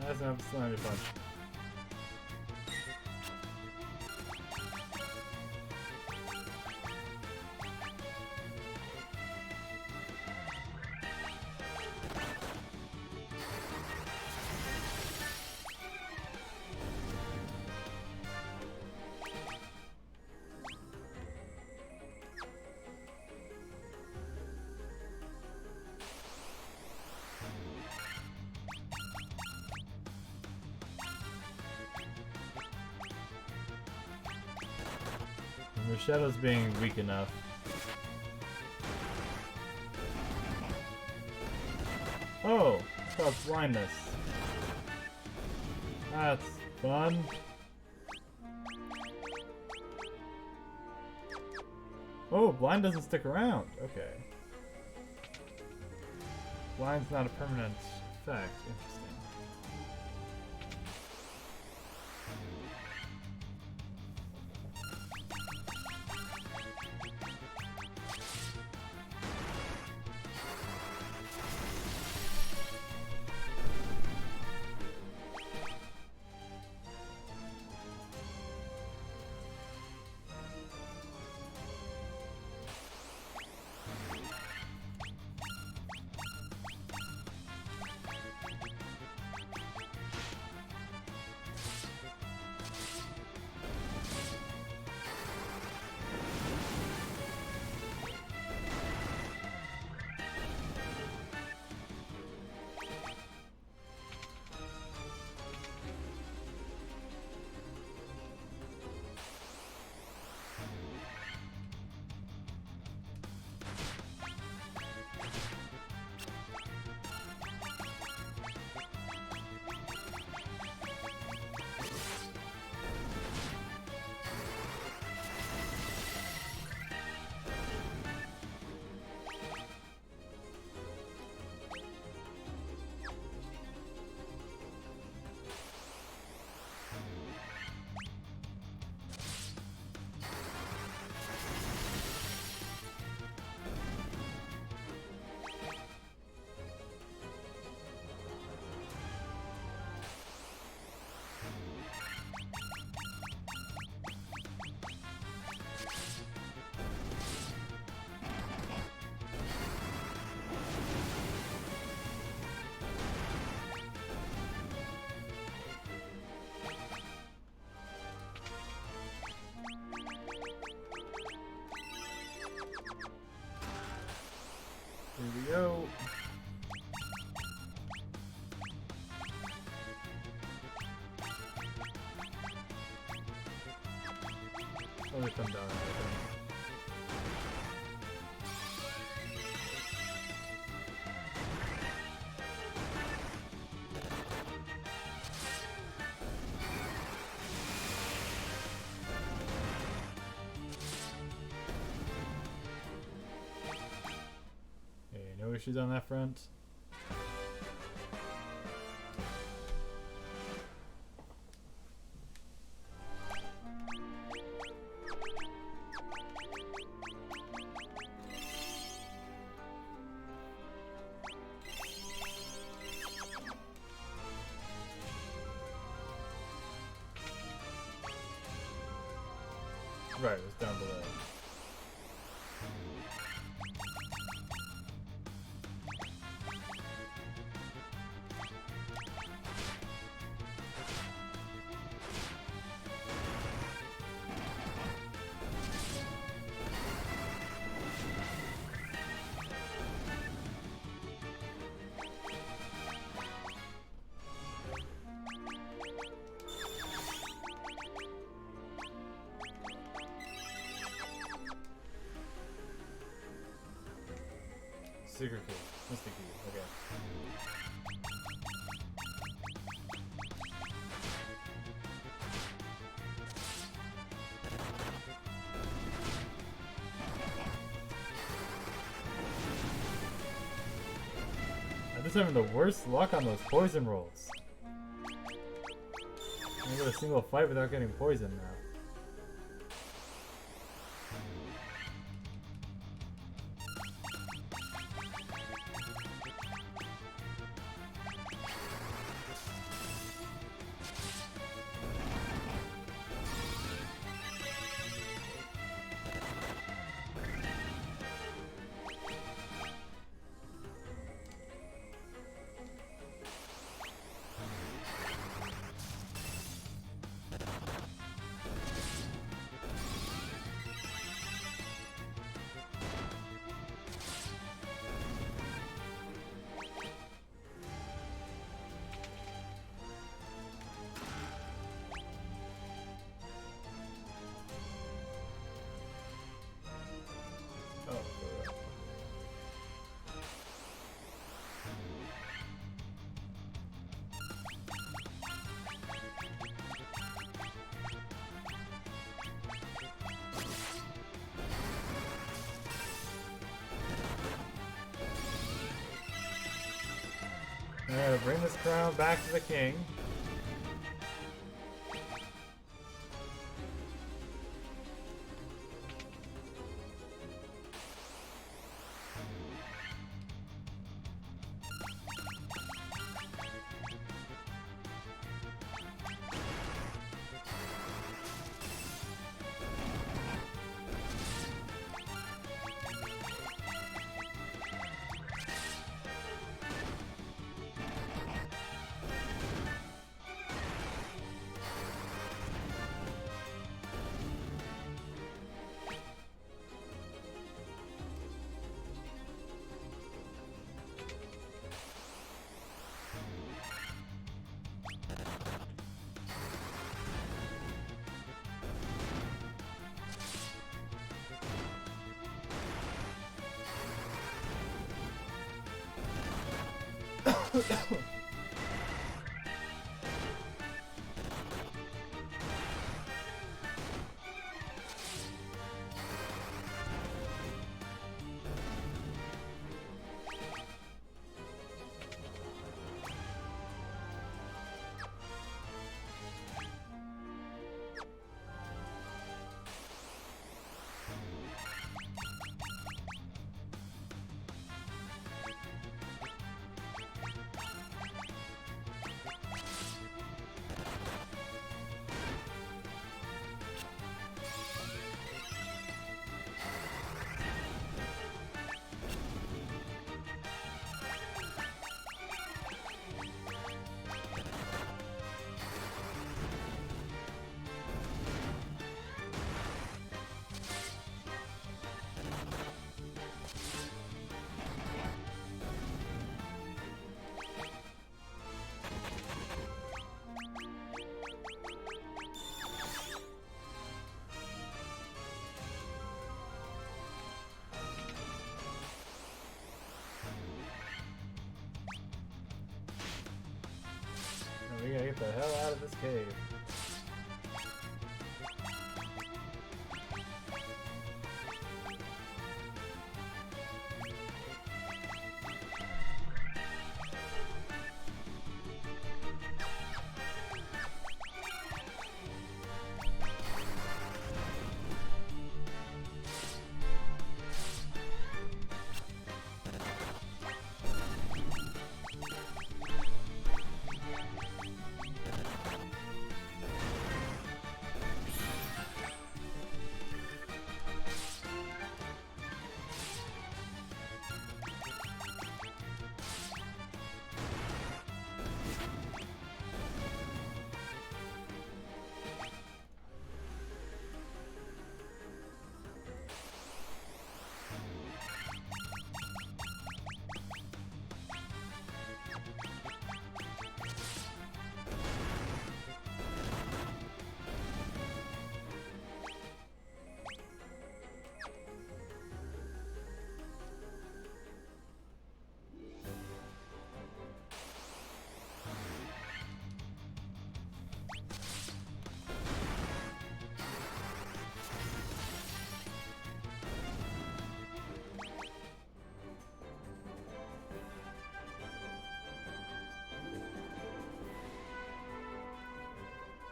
S1: That's not a slimy punch. Your shadow's being weak enough. Oh, that's blindness. That's fun. Oh, blind doesn't stick around. Okay. Blind's not a permanent effect. Interesting. Here we go. Oh, they come down. Okay, no issues on that front. Right, it was down below. Secret key. Mystic key. Okay. I'm just having the worst luck on those poison rolls. I get a single fight without getting poisoned now. I gotta bring this crown back to the king. out of this cave.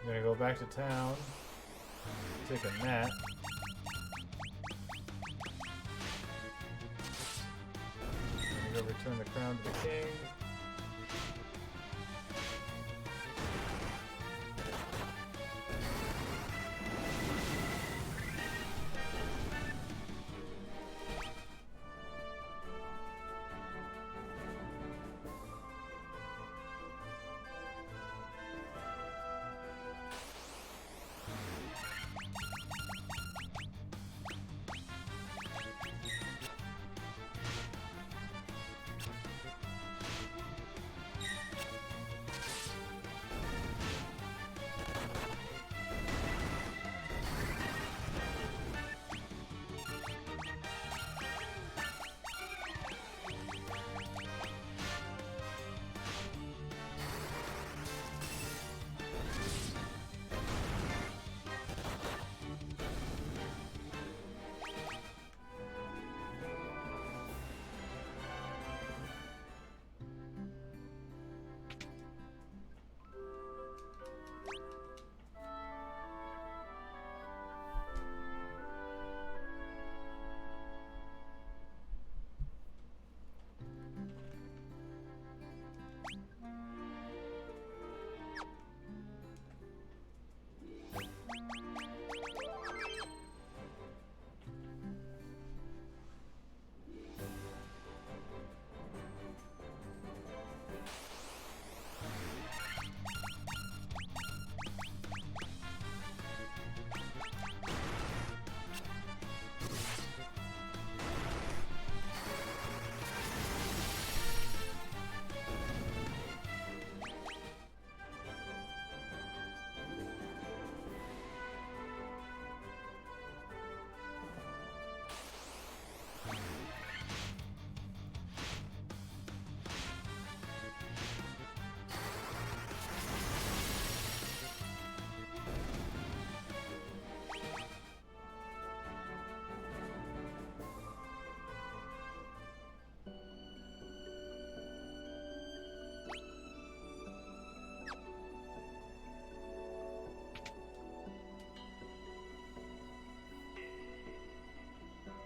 S1: I'm gonna go back to town, take a nap. I'm gonna go return the crown to the king.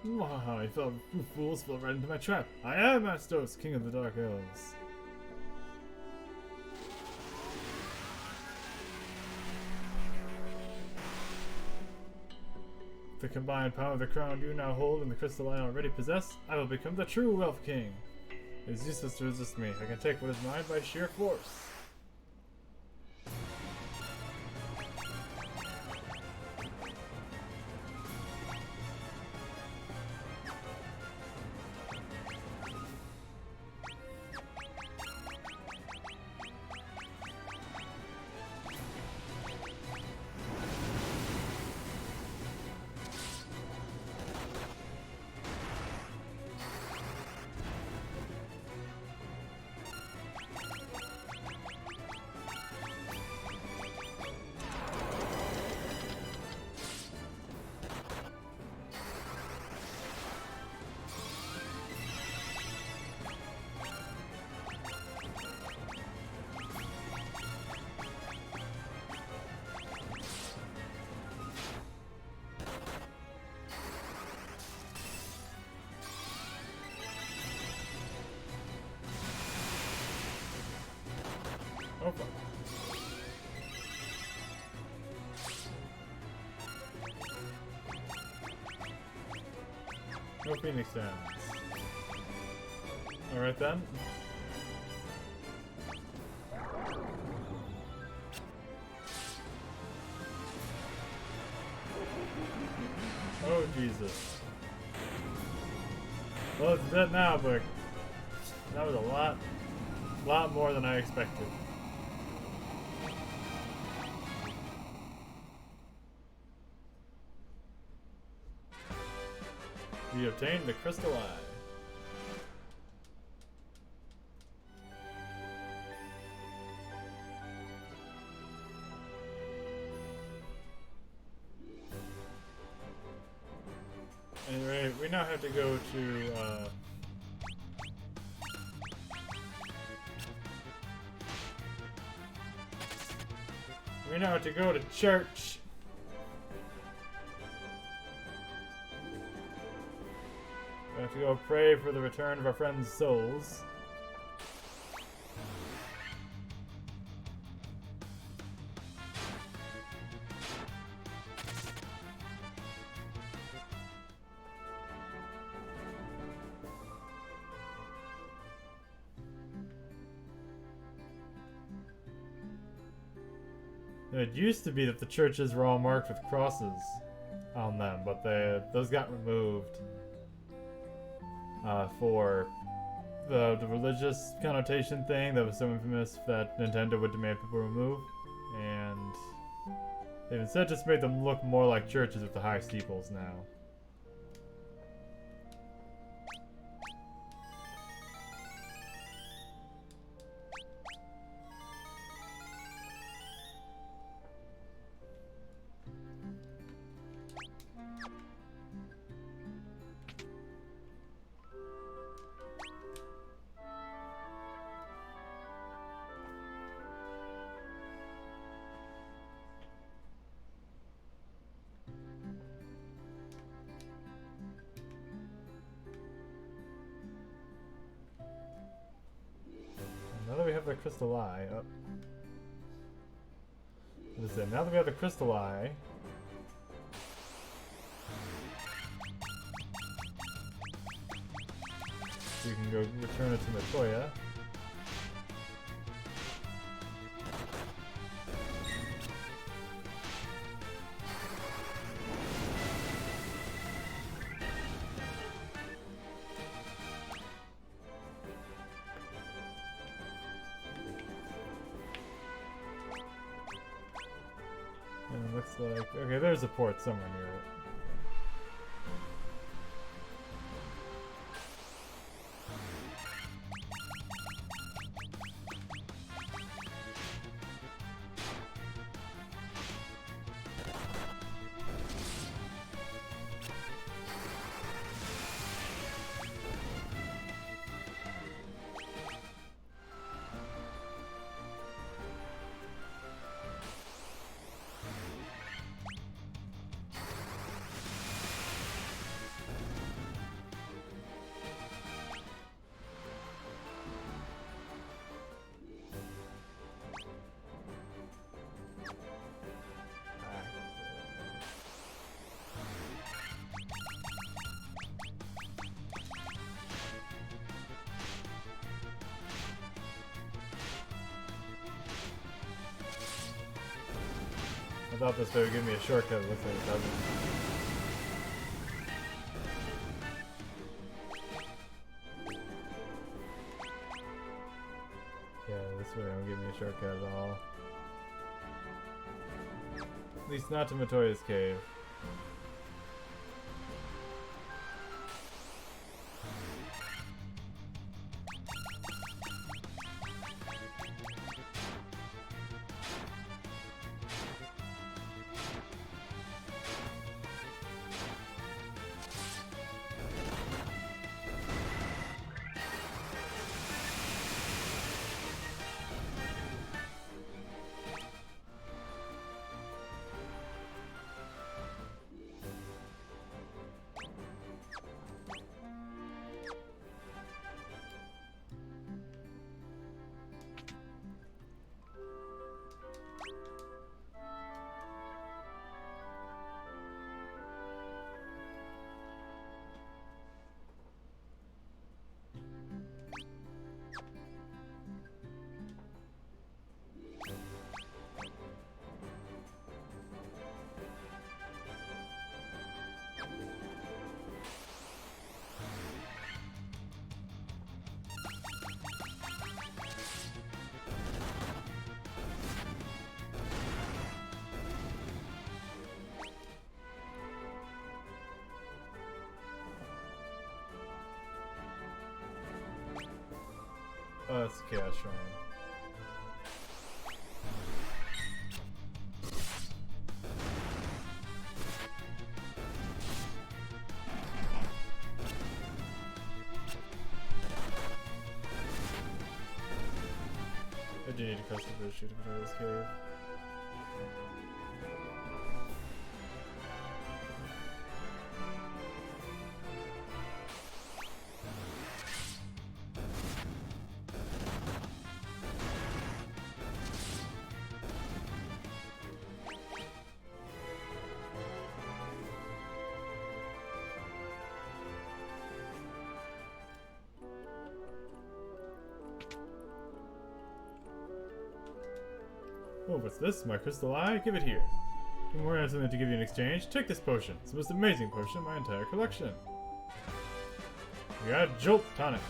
S1: Wow, you fools fell right into my trap. I am Astos, King of the Dark Elves. The combined power of the crown you now hold and the crystal I already possess, I will become the true Elf King. It is useless to resist me. I can take what is mine by sheer force. No Phoenix Downs. Alright then. Oh Jesus. Well, it's dead now, but that was a lot more than I expected. We obtained the Crystal Eye. Anyway, we now have to go to, we now have to go to church. We have to go pray for the return of our friends' souls. It used to be that the churches were all marked with crosses on them, but those got removed for the religious connotation thing that was so infamous that Nintendo would demand people remove, and they've instead just made them look more like churches with the high steeples now. Now that we have the Crystal Eye, now that we have the Crystal Eye, we can go return it to Matoya. And it looks like, okay, there's a port somewhere near it. I thought this would give me a shortcut, it looks like it doesn't. Yeah, this way don't give me a shortcut at all. At least not to Matoya's cave. it's a Chaos Shrine. I do need to cross the bridge to get out of this cave. Oh, what's this? My crystal eye? Give it here. Don't worry, I have something to give you in exchange. Take this potion. It's the most amazing potion in my entire collection. We got Jolt Tonic.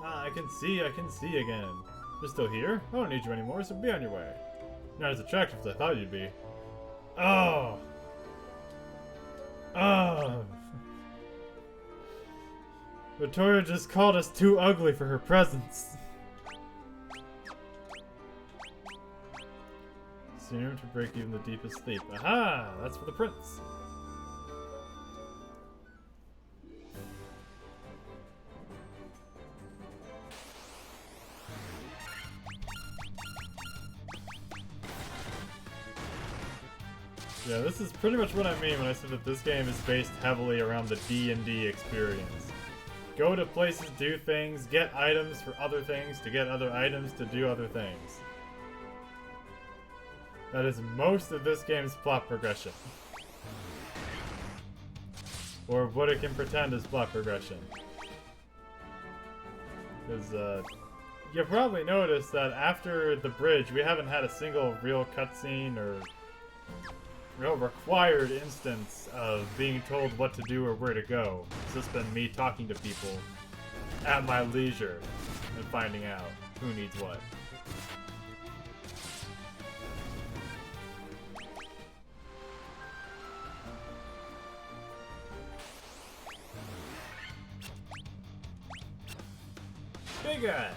S1: Ah, I can see again. You're still here? I don't need you anymore, so be on your way. Not as attractive as I thought you'd be. Oh! Oh! Victoria just called us too ugly for her presence. Serum to break even the deepest sleep. Aha! That's for the prince. Yeah, this is pretty much what I mean when I said that this game is based heavily around the D&D experience. Go to places, do things, get items for other things, to get other items to do other things. That is most of this game's plot progression. Or what it can pretend is plot progression. Because, you probably noticed that after the bridge, we haven't had a single real cutscene or real required instance of being told what to do or where to go. It's just been me talking to people at my leisure and finding out who needs what. Big eyes!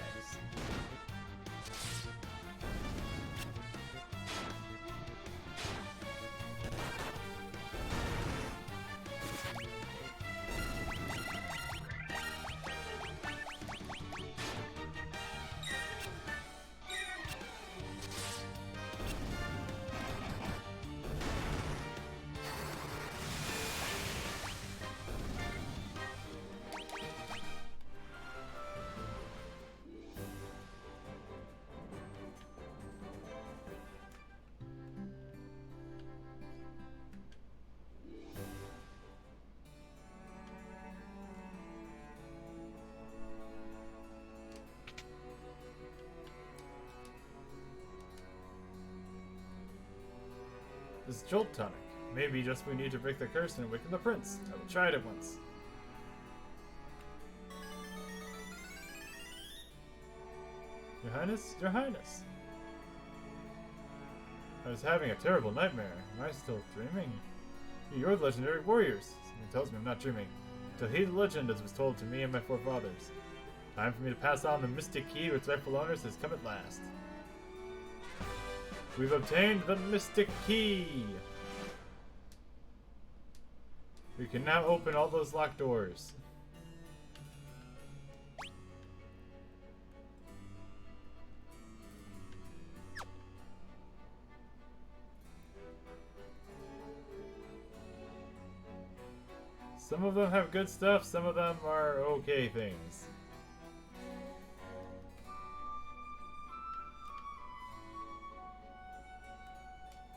S1: This Jolt Tonic. Maybe just we need to break the curse and awaken the prince. I will try it at once. Your Highness? Your Highness! I was having a terrible nightmare. Am I still dreaming? You're the legendary warriors. Something tells me I'm not dreaming. To heed the legend as was told to me and my forefathers. Time for me to pass on the mystic key to its rightful owners has come at last. We've obtained the Mystic Key! We can now open all those locked doors. Some of them have good stuff, some of them are okay things.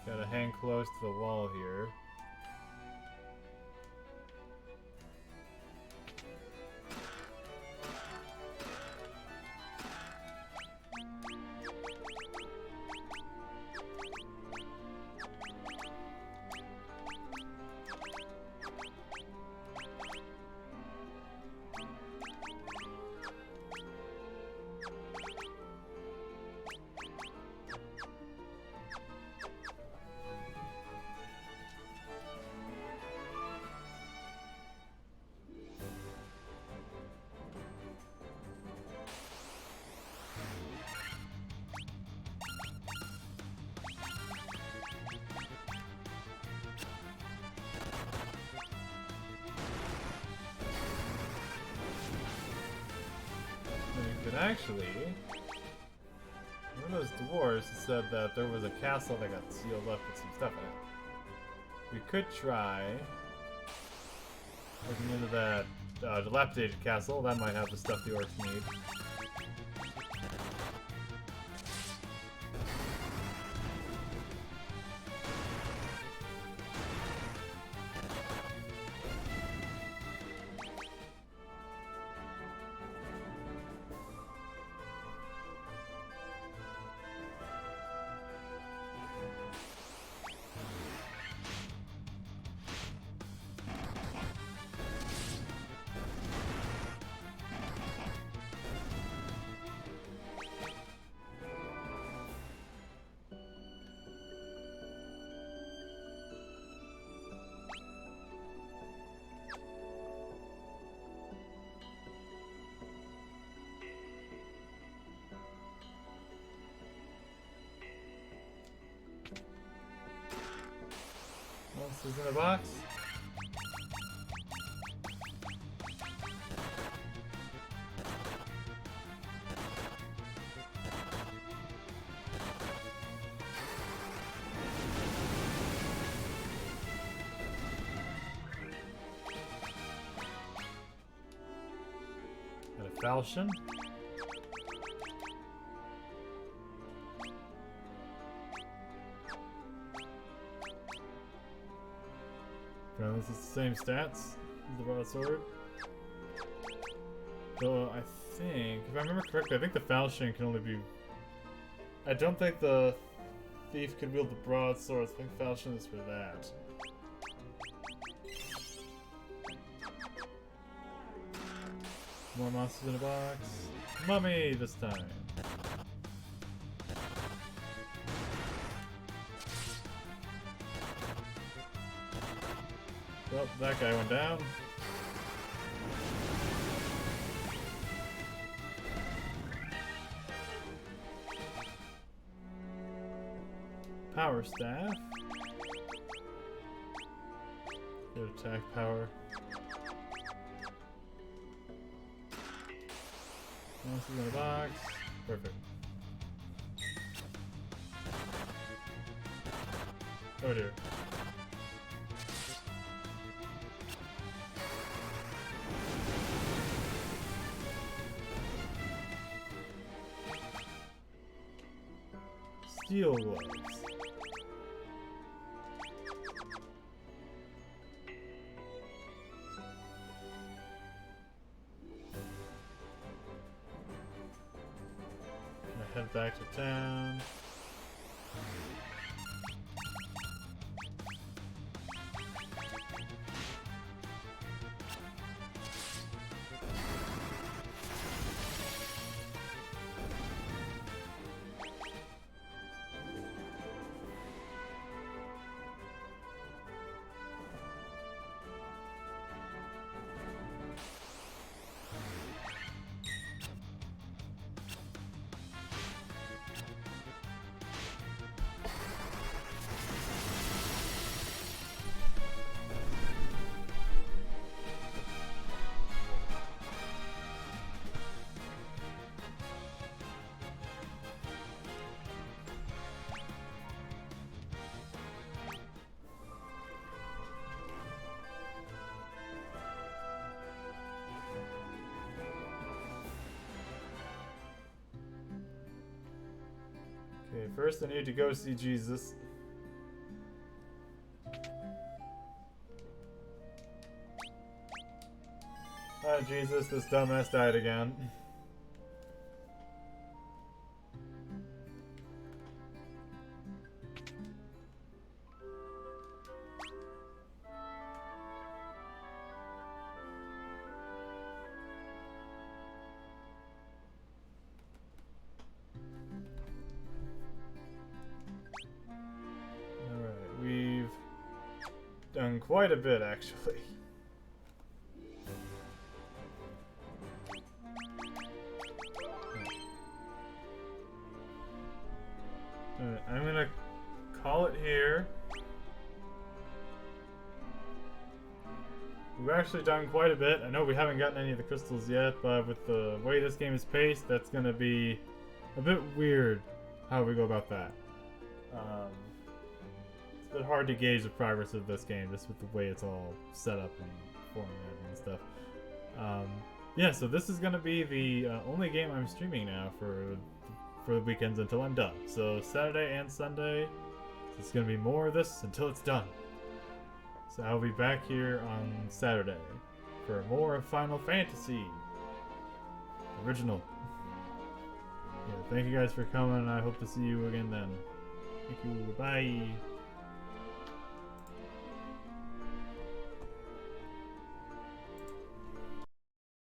S1: Gotta hang close to the wall here. actually, one of those dwarves said that there was a castle that got sealed up with some stuff in it. We could try looking into that dilapidated castle. That might have the stuff the orcs need. Monsters in a box. And a falchion. This is the same stats as the broadsword. Though I think, if I remember correctly, I think the falchion can only be... I don't think the thief could wield the broadsword. I think falchion is for that. More monsters in a box. Mummy this time. Well, that guy went down. Power staff. Good attack power. Monsters in a box. Perfect. Oh dear. Steel gloves. Head back to town. Okay, first I need to go see Jesus. Hi, Jesus, this dumbass died again. Done quite a bit, actually. Alright, I'm gonna call it here. we've actually done quite a bit. I know we haven't gotten any of the crystals yet, but with the way this game is paced, that's gonna be a bit weird how we go about that. It's a bit hard to gauge the progress of this game just with the way it's all set up and formatted and stuff. Yeah, so this is gonna be the only game I'm streaming now for the weekends until I'm done. So Saturday and Sunday, it's gonna be more of this until it's done. So I'll be back here on Saturday for more Final Fantasy original. Yeah, thank you guys for coming. I hope to see you again then. Thank you. Bye.